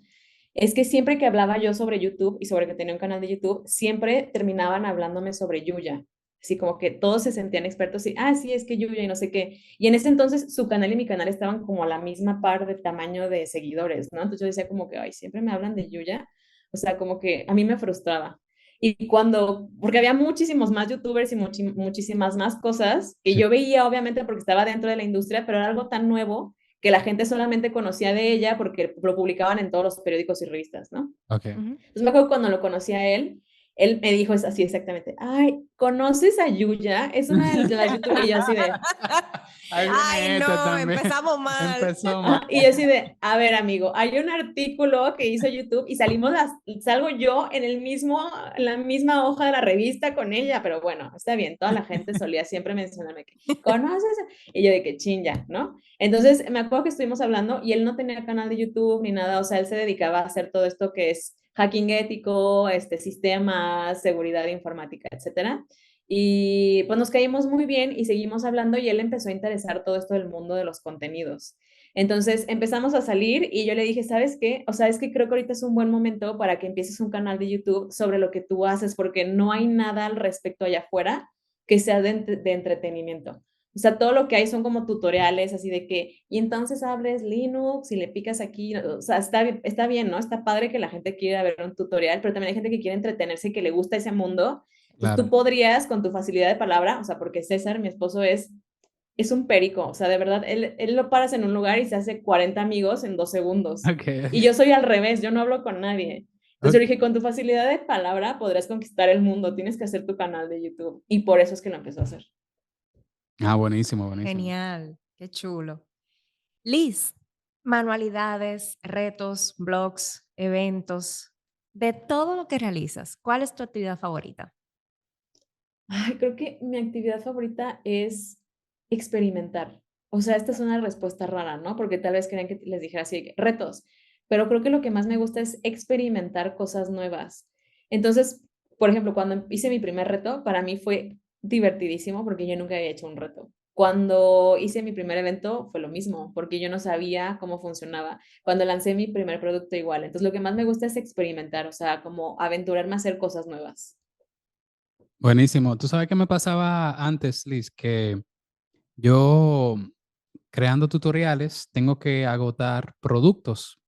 es que siempre que hablaba yo sobre YouTube y sobre que tenía un canal de YouTube, siempre terminaban hablándome sobre Yuya. Así como que todos se sentían expertos y, ah, sí, es que Yuya y no sé qué. Y en ese entonces su canal y mi canal estaban como a la misma par de tamaño de seguidores, ¿no? Entonces yo decía como que, ay, siempre me hablan de Yuya. O sea, como que a mí me frustraba. Y cuando, porque había muchísimos más youtubers y muchísimas más cosas que Sí, yo veía, obviamente, porque estaba dentro de la industria, pero era algo tan nuevo que la gente solamente conocía de ella porque lo publicaban en todos los periódicos y revistas, ¿no? ok. Ujú. Entonces me acuerdo cuando lo conocí a él me dijo es así exactamente, ay, ¿conoces a Yuya? Es una de las youtubers, y yo así de, Ahí Ay, viene esta no, también. empezamos mal. Empezó mal. Y yo así de, a ver, amigo, hay un artículo que hizo YouTube y salgo yo en la misma hoja de la revista con ella, pero bueno, está bien, toda la gente solía siempre mencionarme que, ¿conoces? Y yo de que chinga, ¿no? Entonces, me acuerdo que estuvimos hablando y él no tenía canal de YouTube ni nada, o sea, él se dedicaba a hacer todo esto que es hacking ético, sistemas, seguridad informática, etcétera. Y pues nos caímos muy bien y seguimos hablando y él empezó a interesar todo esto del mundo de los contenidos. Entonces empezamos a salir y yo le dije, ¿sabes qué? O sea, es que creo que ahorita es un buen momento para que empieces un canal de YouTube sobre lo que tú haces, porque no hay nada al respecto allá afuera que sea de entretenimiento. O sea, todo lo que hay son como tutoriales, así de que, y entonces abres Linux y le picas aquí, o sea, está bien, ¿no? Está padre que la gente quiera ver un tutorial, pero también hay gente que quiere entretenerse y que le gusta ese mundo. Entonces tú Claro. podrías, con tu facilidad de palabra, o sea, porque César, mi esposo, es un perico, o sea, de verdad, él lo paras en un lugar y se hace 40 amigos en 2 segundos. Ok, Y yo soy al revés, yo no hablo con nadie. Entonces ok. yo dije, con tu facilidad de palabra podrás conquistar el mundo, tienes que hacer tu canal de YouTube. Y por eso es que lo empezó a hacer. Ah, buenísimo, buenísimo. Genial, qué chulo. Liz, manualidades, retos, blogs, eventos, de todo lo que realizas, ¿cuál es tu actividad favorita? Ay, creo que mi actividad favorita es experimentar. O sea, esta es una respuesta rara, ¿no? Porque tal vez querían que les dijera así, retos, pero creo que lo que más me gusta es experimentar cosas nuevas. Entonces, por ejemplo, cuando hice mi primer reto, para mí fue divertidísimo porque yo nunca había hecho un reto. Cuando hice mi primer evento fue lo mismo, porque yo no sabía cómo funcionaba. Cuando lancé mi primer producto igual. Entonces, lo que más me gusta es experimentar, o sea, como aventurarme a hacer cosas nuevas. Buenísimo. ¿Tú sabes qué me pasaba antes, Liz? Que yo, creando tutoriales, tengo que agotar productos.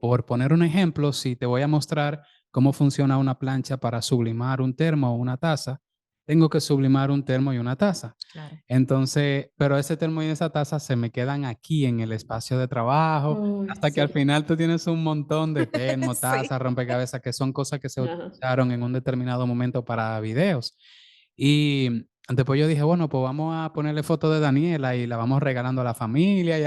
Por poner un ejemplo, si te voy a mostrar cómo funciona una plancha para sublimar un termo o una taza, tengo que sublimar un termo y una taza. Claro. Entonces, pero ese termo y esa taza se me quedan aquí en el espacio de trabajo, Ay, hasta que al sí. final tú tienes un montón de termos, Sí. tazas, rompecabezas, que son cosas que se Ajá. utilizaron en un determinado momento para videos. Y después yo dije, bueno, pues vamos a ponerle foto de Daniela y la vamos regalando a la familia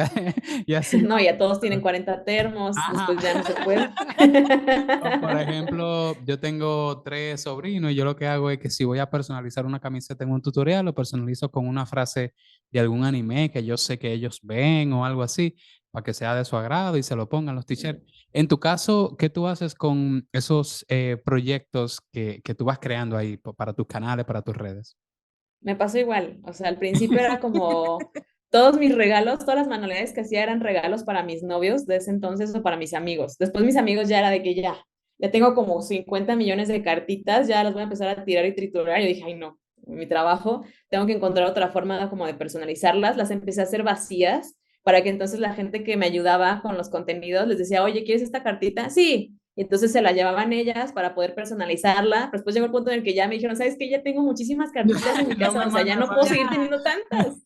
y así No, ya todos tienen vamos. 40 termos, Ajá. después ya no se puede. O, por ejemplo, yo tengo 3 sobrinos y yo lo que hago es que si voy a personalizar una camiseta en un tutorial, lo personalizo con una frase de algún anime que yo sé que ellos ven o algo así, para que sea de su agrado y se lo pongan los t-shirts. En tu caso, ¿qué tú haces con esos proyectos que tú vas creando ahí para tus canales, para tus redes? Me pasó igual, o sea, al principio era como todos mis regalos, todas las manualidades que hacía eran regalos para mis novios de ese entonces o para mis amigos. Después mis amigos ya era de que ya tengo como 50 millones de cartitas, ya las voy a empezar a tirar y triturar. Yo dije, ay no, mi trabajo, tengo que encontrar otra forma como de personalizarlas. Las empecé a hacer vacías para que entonces la gente que me ayudaba con los contenidos les decía, oye, ¿quieres esta cartita? Sí. Y entonces se la llevaban ellas para poder personalizarla. Pero después llegó el punto en el que ya me dijeron, ¿sabes qué? Ya tengo muchísimas cartitas en mi No casa, me o sea, ya mandas no puedo más. seguir teniendo tantas.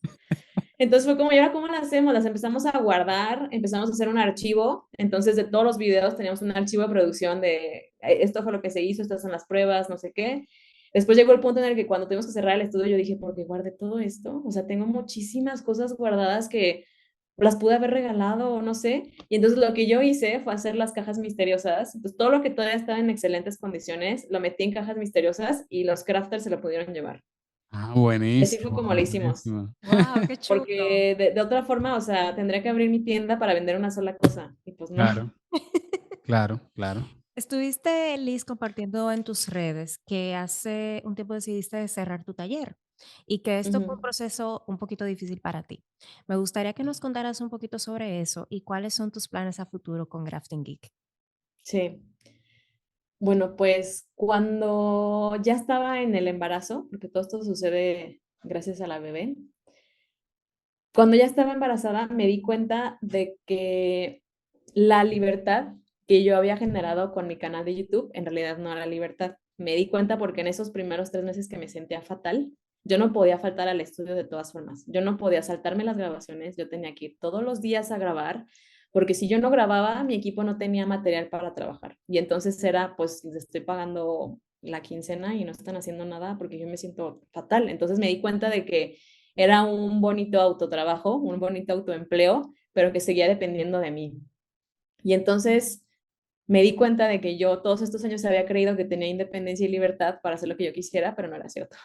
Entonces fue como, ¿y ahora cómo las hacemos? Las empezamos a guardar, empezamos a hacer un archivo. Entonces de todos los videos teníamos un archivo de producción de esto fue lo que se hizo, estas son las pruebas, no sé qué. Después llegó el punto en el que cuando tuvimos que cerrar el estudio, yo dije, ¿por qué guardé todo esto? O sea, tengo muchísimas cosas guardadas que las pude haber regalado o no sé. Y entonces lo que yo hice fue hacer las cajas misteriosas. Entonces todo lo que todavía estaba en excelentes condiciones, lo metí en cajas misteriosas y los crafters se lo pudieron llevar. Ah, Y así fue buenísimo, como lo hicimos. buenísimo. Wow, qué chulo. Porque de otra forma, o sea, tendría que abrir mi tienda para vender una sola cosa. Y pues no. Claro, claro, claro. Estuviste, Liz, compartiendo en tus redes que hace un tiempo decidiste cerrar tu taller y que esto fue un Ujú. proceso un poquito difícil para ti. Me gustaría que nos contaras un poquito sobre eso y cuáles son tus planes a futuro con Grafting Geek. Sí. Bueno, pues cuando ya estaba en el embarazo, porque todo esto sucede gracias a la bebé, cuando ya estaba embarazada me di cuenta de que la libertad que yo había generado con mi canal de YouTube en realidad no era libertad. Me di cuenta porque en esos primeros 3 meses que me sentía fatal, yo no podía faltar al estudio de todas formas. Yo no podía saltarme las grabaciones, yo tenía que ir todos los días a grabar, porque si yo no grababa, mi equipo no tenía material para trabajar. Y entonces era, pues les estoy pagando la quincena y no están haciendo nada porque yo me siento fatal. Entonces me di cuenta de que era un bonito autotrabajo, un bonito autoempleo, pero que seguía dependiendo de mí. Y entonces me di cuenta de que yo todos estos años había creído que tenía independencia y libertad para hacer lo que yo quisiera, pero no era cierto.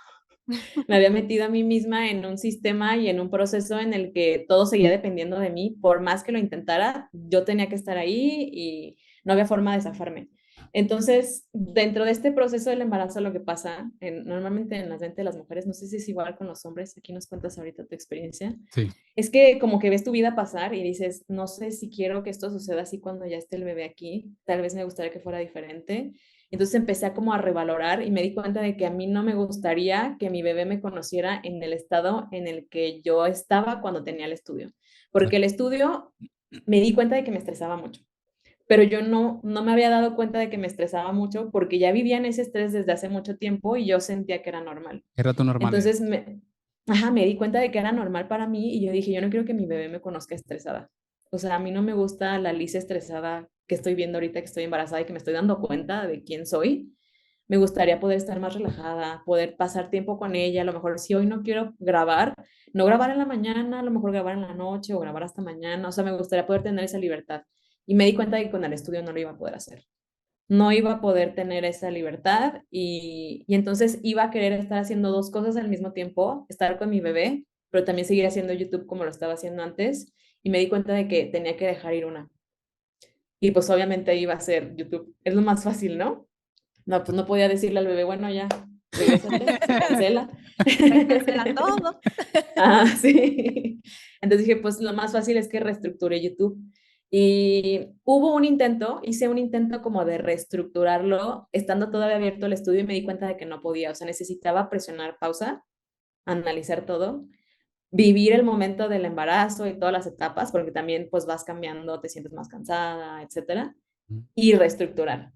Me había metido a mí misma en un sistema y en un proceso en el que todo seguía dependiendo de mí. Por más que lo intentara, yo tenía que estar ahí y no había forma de zafarme. Entonces, dentro de este proceso del embarazo, lo que pasa normalmente en la mente de las mujeres, no sé si es igual con los hombres, aquí nos cuentas ahorita tu experiencia, Sí. es que como que ves tu vida pasar y dices, no sé si quiero que esto suceda así cuando ya esté el bebé aquí, tal vez me gustaría que fuera diferente. Entonces empecé a como a revalorar y me di cuenta de que a mí no me gustaría que mi bebé me conociera en el estado en el que yo estaba cuando tenía el estudio, porque el estudio me di cuenta de que me estresaba mucho, pero yo no me había dado cuenta de que me estresaba mucho porque ya vivía en ese estrés desde hace mucho tiempo y yo sentía que era normal. Era tu normalidad. Entonces me di cuenta de que era normal para mí y yo dije, yo no quiero que mi bebé me conozca estresada. O sea, a mí no me gusta la Lisa estresada que estoy viendo ahorita que estoy embarazada y que me estoy dando cuenta de quién soy. Me gustaría poder estar más relajada, poder pasar tiempo con ella. A lo mejor si hoy no quiero grabar, no grabar en la mañana, a lo mejor grabar en la noche o grabar hasta mañana. O sea, me gustaría poder tener esa libertad. Y me di cuenta de que con el estudio no lo iba a poder hacer. No iba a poder tener esa libertad y entonces iba a querer estar haciendo dos cosas al mismo tiempo, estar con mi bebé, pero también seguir haciendo YouTube como lo estaba haciendo antes. Y me di cuenta de que tenía que dejar ir una. Y pues obviamente iba a ser YouTube. Es lo más fácil, ¿no? No, pues no podía decirle al bebé, bueno, ya, regrésate, se cancela. Se cancela todo. Ah, sí. Entonces dije, pues lo más fácil es que reestructure YouTube. Y hubo un intento, hice un intento como de reestructurarlo, estando todavía abierto el estudio y me di cuenta de que no podía, o sea, necesitaba presionar pausa, analizar todo, vivir el momento del embarazo y todas las etapas, porque también pues vas cambiando, te sientes más cansada, etcétera, y reestructurar.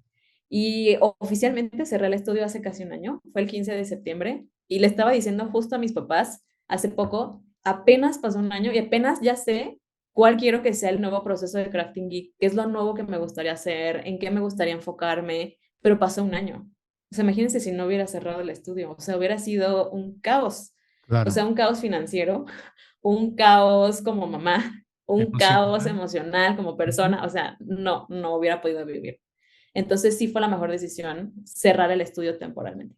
Y oficialmente cerré el estudio hace casi un año, fue el 15 de septiembre, y le estaba diciendo justo a mis papás hace poco, apenas pasó un año y apenas ya sé cuál quiero que sea el nuevo proceso de Crafting Geek, qué es lo nuevo que me gustaría hacer, en qué me gustaría enfocarme, pero pasó un año. O sea, imagínense si no hubiera cerrado el estudio, o sea, hubiera sido un caos, o Claro. sea, un caos financiero, un caos como mamá, un caos Emocional. emocional como Ujú. persona, o sea, no hubiera podido vivir. Entonces sí fue la mejor decisión cerrar el estudio temporalmente.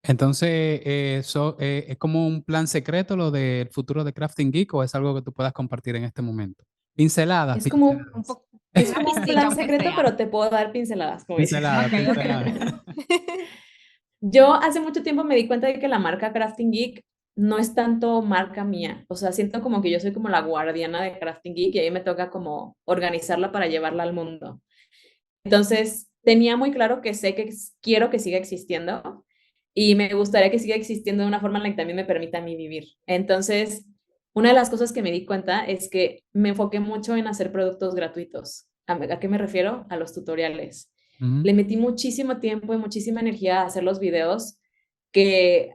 Entonces, ¿es como un plan secreto lo del futuro de Crafting Geek o es algo que tú puedas compartir en este momento? Pinceladas, Es como, Un pinceladas. poco, es una como un pizquita, plan aunque secreto, sea. pero te puedo dar pinceladas, como dices. Pinceladas, Ok, ok, pinceladas. ok. Yo hace mucho tiempo me di cuenta de que la marca Crafting Geek no es tanto marca mía. O sea, siento como que yo soy como la guardiana de Crafting Geek y ahí me toca como organizarla para llevarla al mundo. Entonces, tenía muy claro que sé que quiero que siga existiendo y me gustaría que siga existiendo de una forma en la que también me permita a mí vivir. Entonces, una de las cosas que me di cuenta es que me enfoqué mucho en hacer productos gratuitos. ¿A qué me refiero? A los tutoriales. Ujú. Le metí muchísimo tiempo y muchísima energía a hacer los videos que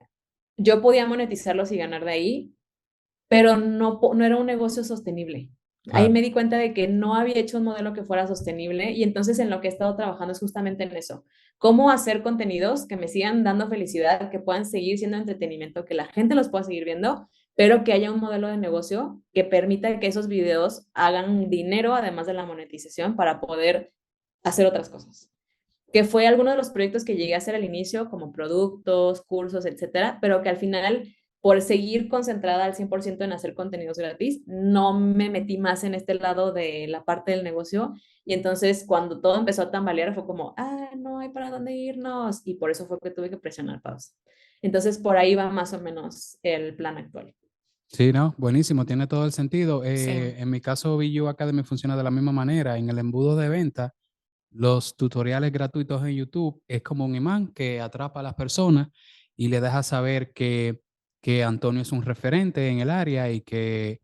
yo podía monetizarlos y ganar de ahí, pero no era un negocio sostenible. Ahí Claro. me di cuenta de que no había hecho un modelo que fuera sostenible y entonces en lo que he estado trabajando es justamente en eso. Cómo hacer contenidos que me sigan dando felicidad, que puedan seguir siendo entretenimiento, que la gente los pueda seguir viendo, pero que haya un modelo de negocio que permita que esos videos hagan dinero además de la monetización para poder hacer otras cosas. Que fue alguno de los proyectos que llegué a hacer al inicio, como productos, cursos, etcétera, pero que al final por seguir concentrada al 100% en hacer contenidos gratis, no me metí más en este lado de la parte del negocio. Y entonces cuando todo empezó a tambalear fue como, no hay para dónde irnos. Y por eso fue que tuve que presionar pausa. Entonces por ahí va más o menos el plan actual. Sí, no, buenísimo, tiene todo el sentido. Sí. En mi caso, VU Academy funciona de la misma manera. En el embudo de venta, los tutoriales gratuitos en YouTube es como un imán que atrapa a las personas y le deja saber que Antonio es un referente en el área y que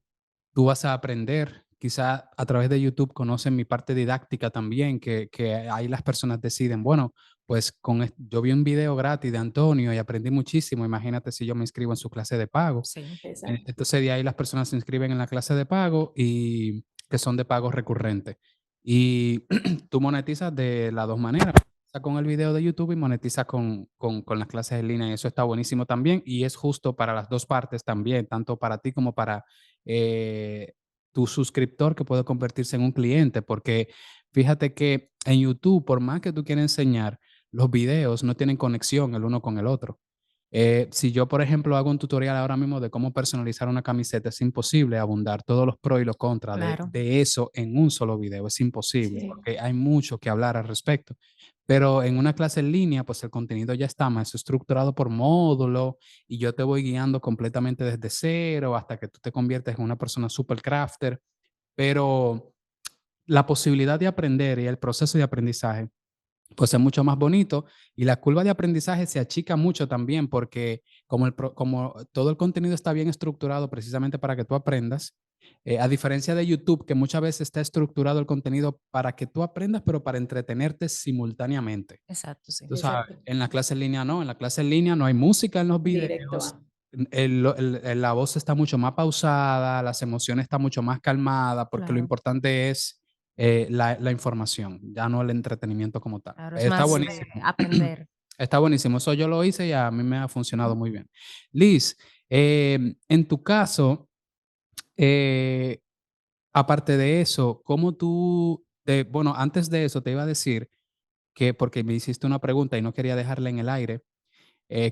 tú vas a aprender. Quizá a través de YouTube conocen mi parte didáctica también, que ahí las personas deciden, bueno, pues yo vi un video gratis de Antonio y aprendí muchísimo. Imagínate si yo me inscribo en su clase de pago. Sí. Exacto. Entonces de ahí las personas se inscriben en la clase de pago y que son de pago recurrente. Y tú monetizas de las dos maneras. con el video de YouTube y monetiza con las clases en línea. Y eso está buenísimo también. Y es justo para las dos partes también, tanto para ti como para eh, tu suscriptor que puede convertirse en un cliente. Porque fíjate que en YouTube, por más que tú quieras enseñar, los videos no tienen conexión el uno con el otro. Si yo, por ejemplo, hago un tutorial ahora mismo de cómo personalizar una camiseta, es imposible abundar todos los pros y los contras Claro. de eso en un solo video. Es imposible Sí, porque hay mucho que hablar al respecto. Pero en una clase en línea, pues el contenido ya está más estructurado por módulo y yo te voy guiando completamente desde cero hasta que tú te conviertes en una persona super crafter. Pero la posibilidad de aprender y el proceso de aprendizaje pues es mucho más bonito y la curva de aprendizaje se achica mucho también porque como todo el contenido está bien estructurado precisamente para que tú aprendas, a diferencia de YouTube, que muchas veces está estructurado el contenido para que tú aprendas, pero para entretenerte simultáneamente. Exacto, sí. Tú sabes, exacto. en la clase en línea no, en la clase en línea no hay música en los Directo videos, a. la voz está mucho más pausada, las emociones están mucho más calmadas, porque lo Claro, importante es la información, ya no el entretenimiento como tal. claro. Es Está más de buenísimo. aprender. Está buenísimo. Eso yo lo hice y a mí me ha funcionado muy bien. Liz, en tu caso, eh, aparte de eso, ¿cómo bueno, antes de eso te iba a decir que, porque me hiciste una pregunta y no quería dejarla en el aire,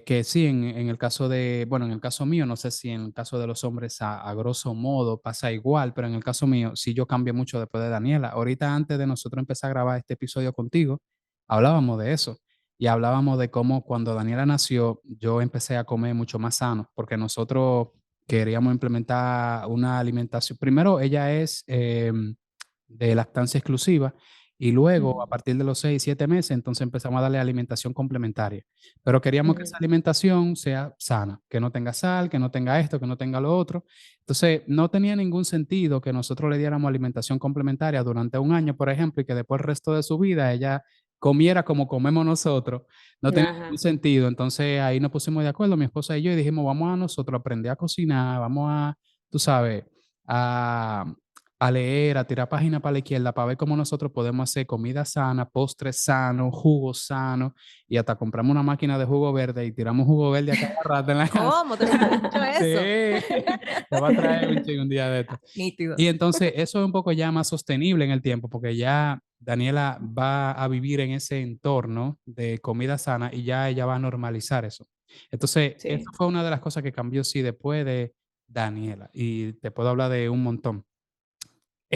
que sí, en el caso bueno, en el caso mío, no sé si en el caso de los hombres a grosso modo pasa igual, pero en el caso mío sí yo cambié mucho después de Daniela. Ahorita antes de nosotros empezar a grabar este episodio contigo, hablábamos de eso y hablábamos de cómo cuando Daniela nació yo empecé a comer mucho más sano, porque nosotros queríamos implementar una alimentación. Primero, ella es de lactancia exclusiva y luego, a Ujú, partir de los 6, 7 meses, entonces empezamos a darle alimentación complementaria. Pero queríamos que esa ujú. alimentación sea sana, que no tenga sal, que no tenga esto, que no tenga lo otro. Entonces, no tenía ningún sentido que nosotros le diéramos alimentación complementaria durante un año, por ejemplo, y que después el resto de su vida ella comiera como comemos nosotros. No tenía ningún Ajá. sentido. Entonces, ahí nos pusimos de acuerdo, mi esposa y yo, y dijimos, vamos a nosotros a aprender a cocinar, vamos a, tú sabes, a, a leer, a tirar página para la izquierda, para ver cómo nosotros podemos hacer comida sana, postres sanos, jugos sanos, y hasta compramos una máquina de jugo verde y tiramos jugo verde a cada rato en la casa. ¿Cómo? ¿Tú nunca has hecho Sí, eso? te va a traer un día de esto. Nítido. Y entonces eso es un poco ya más sostenible en el tiempo, porque ya Daniela va a vivir en ese entorno de comida sana y ya ella va a normalizar eso. Entonces, eso Sí. fue una de las cosas que cambió, sí, después de Daniela. Y te puedo hablar de un montón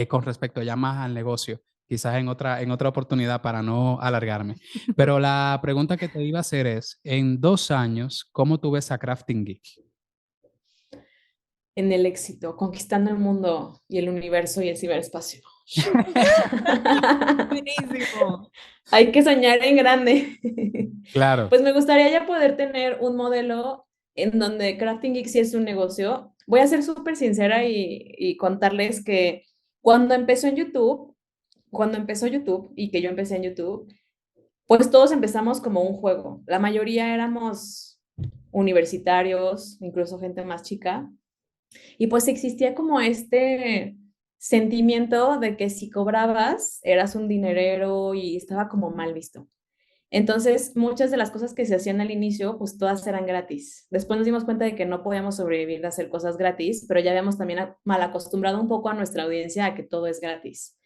con respecto ya más al negocio, quizás en otra oportunidad para no alargarme. Pero la pregunta que te iba a hacer es, en 2 años, ¿cómo tú ves a Crafting Geek? En el éxito, conquistando el mundo y el universo y el ciberespacio. Buenísimo. Hay que soñar en grande. Claro. Pues me gustaría ya poder tener un modelo en donde Crafting Geek sí es un negocio. Voy a ser súper sincera y contarles que cuando empezó en YouTube, cuando empezó YouTube y que yo empecé en YouTube, pues todos empezamos como un juego. La mayoría éramos universitarios, incluso gente más chica, y pues existía como este sentimiento de que si cobrabas eras un dinerero y estaba como mal visto. Entonces, muchas de las cosas que se hacían al inicio, pues todas eran gratis. Después nos dimos cuenta de que no podíamos sobrevivir de hacer cosas gratis, pero ya habíamos también mal acostumbrado un poco a nuestra audiencia a que todo es gratis.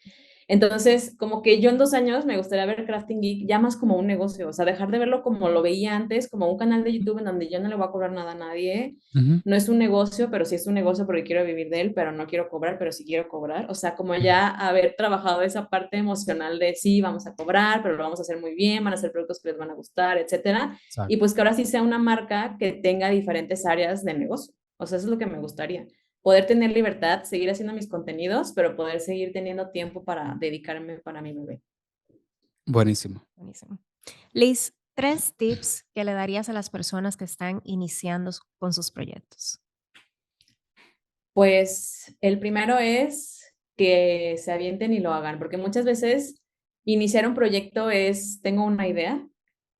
Entonces, como que yo en 2 años me gustaría ver Crafting Geek ya más como un negocio, o sea, dejar de verlo como lo veía antes, como un canal de YouTube en donde yo no le voy a cobrar nada a nadie. Ujú, No es un negocio, pero sí es un negocio porque quiero vivir de él, pero no quiero cobrar, pero sí quiero cobrar. O sea, como ujú. ya haber trabajado esa parte emocional de sí, vamos a cobrar, pero lo vamos a hacer muy bien, van a ser productos que les van a gustar, etcétera. Y Exacto. pues que ahora sí sea una marca que tenga diferentes áreas de negocio. O sea, eso es lo que me gustaría poder tener libertad, seguir haciendo mis contenidos, pero poder seguir teniendo tiempo para dedicarme para mi bebé. Buenísimo. Buenísimo. Liz, 3 tips que le darías a las personas que están iniciando con sus proyectos. Pues el primero es que se avienten y lo hagan, porque muchas veces iniciar un proyecto es, tengo una idea,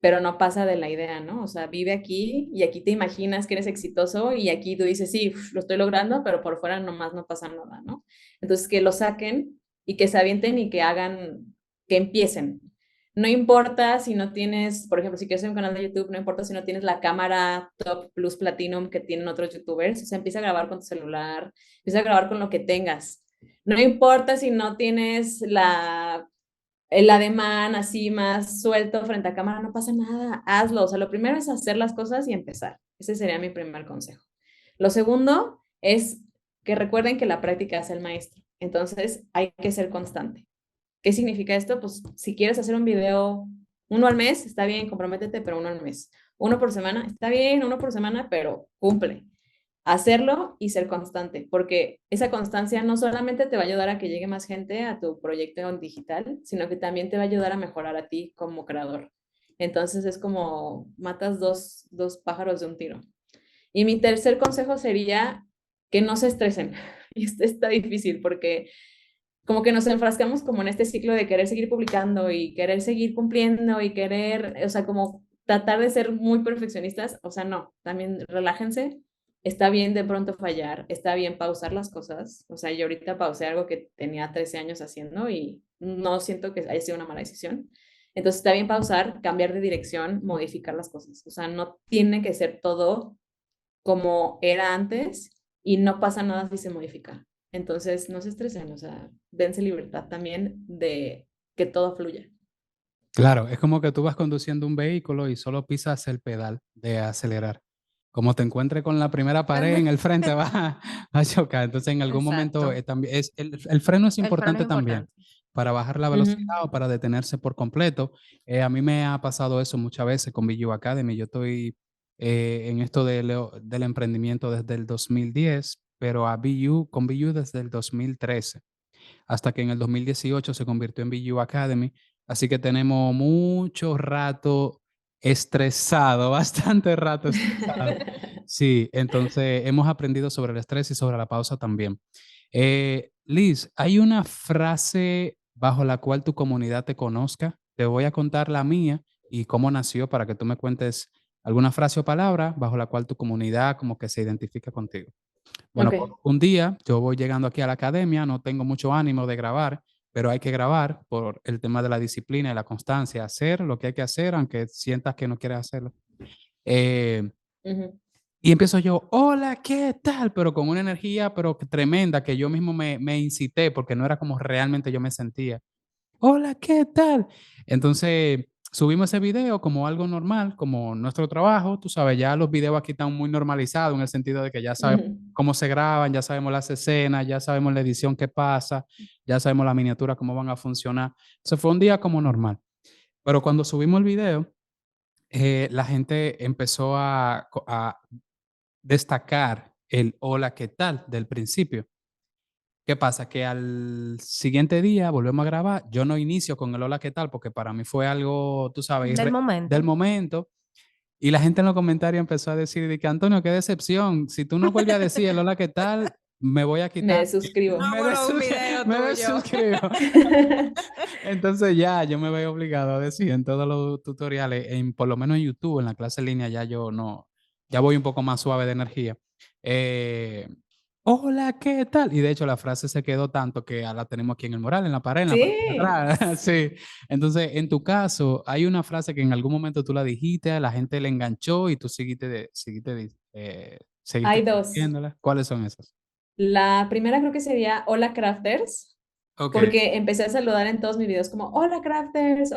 pero no pasa de la idea, ¿no? O sea, vive aquí y aquí te imaginas que eres exitoso y aquí tú dices, sí, lo estoy logrando, pero por fuera nomás no pasa nada, ¿no? Entonces, que lo saquen y que se avienten y que hagan, que empiecen. no importa si no tienes, por ejemplo, si quieres hacer un canal de YouTube, no importa si no tienes la cámara Top Plus Platinum que tienen otros YouTubers, o sea, empieza a grabar con tu celular, empieza a grabar con lo que tengas. No importa si no tienes el ademán así más suelto frente a cámara, no pasa nada, hazlo. O sea, lo primero es hacer las cosas y empezar. Ese sería mi primer consejo. Lo segundo es que recuerden que la práctica hace el maestro. Entonces, hay que ser constante. ¿Qué significa esto? Pues si quieres hacer un video uno al mes, está bien, comprométete, pero uno al mes. Uno por semana, está bien, uno por semana, pero cumple. Hacerlo y ser constante, porque esa constancia no solamente te va a ayudar a que llegue más gente a tu proyecto en digital, sino que también te va a ayudar a mejorar a ti como creador. Entonces es como matas dos pájaros de un tiro. Y mi tercer consejo sería que no se estresen. Y esto está difícil porque como que nos enfrascamos como en este ciclo de querer seguir publicando y querer seguir cumpliendo y querer, o sea, como tratar de ser muy perfeccionistas. O sea, no, también relájense. Está bien de pronto fallar, está bien pausar las cosas. O sea, yo ahorita pausé algo que tenía 13 años haciendo y no siento que haya sido una mala decisión. Entonces está bien pausar, cambiar de dirección, modificar las cosas. O sea, no tiene que ser todo como era antes y no pasa nada si se modifica. Entonces, no se estresen, o sea, dense libertad también de que todo fluya. Claro, es como que tú vas conduciendo un vehículo y solo pisas el pedal de acelerar. Como te encuentres con la primera pared en el frente, vas a chocar. Entonces, en algún momento Exacto. también el freno es El freno es importante también importante. para bajar la Ujú. velocidad o para detenerse por completo. A mí me ha pasado eso muchas veces con BU Academy. Yo estoy en esto del emprendimiento desde el 2010, pero con BU desde el 2013 hasta que en el 2018 se convirtió en BU Academy. Así que tenemos mucho rato estresado, bastante rato estresado. Sí, entonces hemos aprendido sobre el estrés y sobre la pausa también. Liz, ¿hay una frase bajo la cual tu comunidad te conozca? Te voy a contar la mía y cómo nació para que tú me cuentes alguna frase o palabra bajo la cual tu comunidad como que se identifica contigo. Bueno, Ok. un día yo voy llegando aquí a la academia, no tengo mucho ánimo de grabar, pero hay que grabar por el tema de la disciplina y la constancia, hacer lo que hay que hacer, aunque sientas que no quieres hacerlo. Eh, Ujú. y empiezo yo, hola, ¿qué tal? Pero con una energía, pero tremenda, que yo mismo me incité porque no era como realmente yo me sentía. Hola, ¿qué tal? Entonces, subimos ese video como algo normal, como nuestro trabajo. Tú sabes, ya los videos aquí están muy normalizados en el sentido de que ya sabemos Ujú. cómo se graban, ya sabemos las escenas, ya sabemos la edición que pasa, ya sabemos la miniatura, cómo van a funcionar. Entonces, fue un día como normal. Pero cuando subimos el video, la gente empezó a destacar el hola, ¿qué tal? Del principio. ¿Qué pasa? Que al siguiente día volvemos a grabar. Yo no inicio con el hola, ¿qué tal? Porque para mí fue algo, tú sabes, Del del momento. momento. Y la gente en los comentarios empezó a decir de que Antonio, qué decepción. Si tú no vuelves a decir el hola, ¿qué tal? Me voy a quitar. Me suscribo. No vuelvo un video Me tuyo. desuscribo. Entonces ya yo me veo obligado a decir en todos los tutoriales, por lo menos en YouTube, en la clase en línea, ya yo no, ya voy un poco más suave de energía. Eh, Hola, ¿qué tal? Y de hecho la frase se quedó tanto que la tenemos aquí en el mural, en la parte de Sí. atrás. Sí. Entonces, en tu caso, hay una frase que en algún momento tú la dijiste, a la gente le enganchó y tú seguiste Hay dos. diciéndola. ¿Cuáles son esas? La primera creo que sería Hola Crafters, Ok, porque empecé a saludar en todos mis videos como Hola Crafters,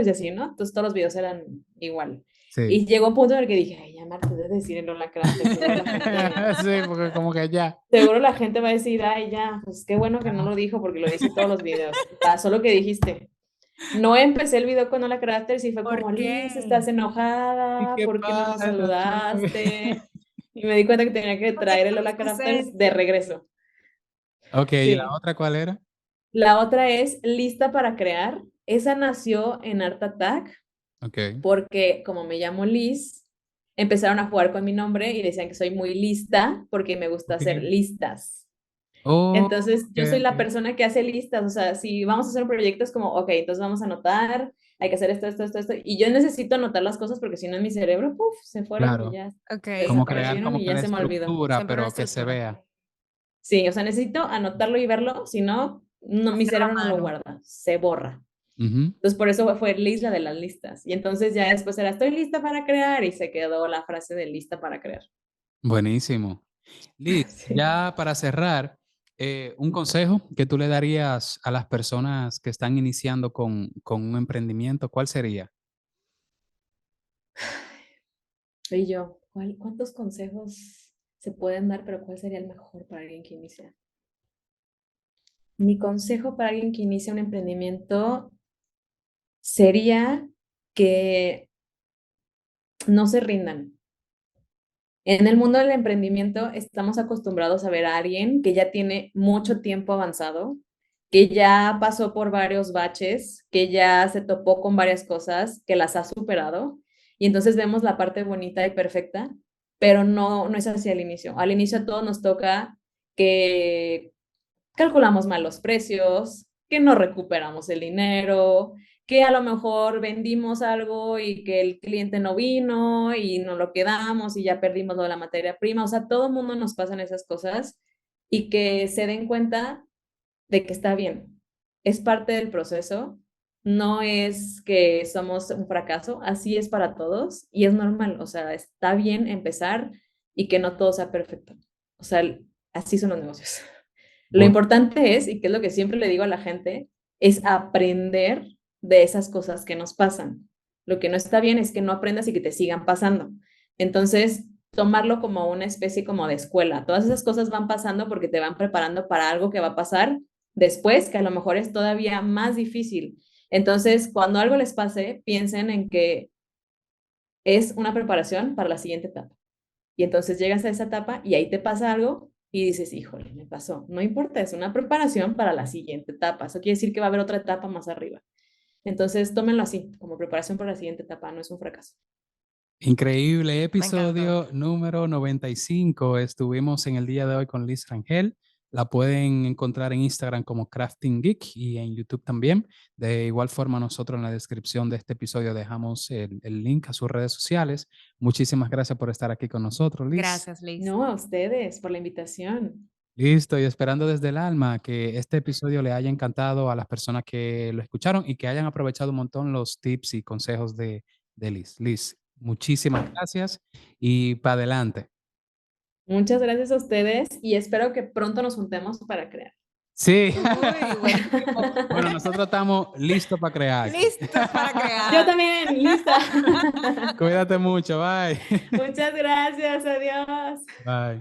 y así, ¿no? Entonces todos los videos eran igual. sí. Y llegó un punto en el que dije, ay, ya Marta, debes decir el Hola Crafters, Sí, porque como que ya. seguro la gente va a decir, ay, ya, pues qué bueno que no lo dijo porque lo dice en todos los videos. Pasó lo que dijiste. No empecé el video con Hola Crafters y fue ¿Por como, Liz, qué? estás ¿Y enojada, qué ¿por qué no me pasa? saludaste? Y me di cuenta que tenía que ¿Por qué traer el no Hola estás Crafters de presente? regreso. Ok, ¿y la Sí. otra cuál era? La otra es Lista para crear. Esa nació en Art Attack Ok. porque como me llamo Liz, empezaron a jugar con mi nombre y decían que soy muy lista porque me gusta hacer Ok. listas. Oh, Entonces, ok, yo soy la ok. persona que hace listas, o sea, si vamos a hacer un proyecto es como, ok, entonces vamos a anotar, hay que hacer esto, y yo necesito anotar las cosas porque si no en mi cerebro, puff, se fueron y Claro. ya Ok, Como crear desaparecieron como y que ya la se me olvidó. estructura, siempre una pero que se estructura. vea. Sí, o sea, necesito anotarlo y verlo, si no, no mi Hacerlo a cerebro no lo mano. guarda, se borra. Ujú. Entonces, por eso fue Liz la de las listas. Y entonces ya después era, estoy lista para crear, y se quedó la frase de lista para crear. Buenísimo. Liz, Sí. ya para cerrar, un consejo que tú le darías a las personas que están iniciando con un emprendimiento, ¿cuál sería? Y yo, ¿cuántos consejos se pueden dar, pero cuál sería el mejor para alguien que inicia? Mi consejo para alguien que inicia un emprendimiento sería que no se rindan. En el mundo del emprendimiento estamos acostumbrados a ver a alguien que ya tiene mucho tiempo avanzado, que ya pasó por varios baches, que ya se topó con varias cosas, que las ha superado, y entonces vemos la parte bonita y perfecta, pero no es así al inicio. Al inicio a todos nos toca que calculamos mal los precios, que no recuperamos el dinero, que a lo mejor vendimos algo y que el cliente no vino y no lo quedamos y ya perdimos lo de la materia prima. O sea, todo el mundo nos pasan esas cosas y que se den cuenta de que está bien. Es parte del proceso. No es que somos un fracaso, así es para todos y es normal. O sea, está bien empezar y que no todo sea perfecto. O sea, así son los negocios. Lo Bu- importante es, y que es lo que siempre le digo a la gente, es aprender de esas cosas que nos pasan. Lo que no está bien es que no aprendas y que te sigan pasando. Entonces, tomarlo como una especie como de escuela. Todas esas cosas van pasando porque te van preparando para algo que va a pasar después, que a lo mejor es todavía más difícil. Entonces, cuando algo les pase, piensen en que es una preparación para la siguiente etapa. Y entonces llegas a esa etapa y ahí te pasa algo y dices, híjole, me pasó. No importa, es una preparación para la siguiente etapa. Eso quiere decir que va a haber otra etapa más arriba. Entonces, tómenlo así, como preparación para la siguiente etapa, no es un fracaso. Increíble Me encantó. episodio número 95. Estuvimos en el día de hoy con Liz Rangel. La pueden encontrar en Instagram como Crafting Geek y en YouTube también. De igual forma, nosotros en la descripción de este episodio dejamos el link a sus redes sociales. Muchísimas gracias por estar aquí con nosotros, Liz. Gracias, Liz. No, a ustedes por la invitación. Listo, y esperando desde el alma que este episodio le haya encantado a las personas que lo escucharon y que hayan aprovechado un montón los tips y consejos de Liz. Liz, muchísimas gracias y para adelante. Muchas gracias a ustedes y espero que pronto nos juntemos para crear. Sí, Uy, buenísimo. bueno, nosotros estamos listos para crear aquí. Listos para Yo crear. también, lista. Cuídate mucho, bye. Muchas gracias, adiós. Bye.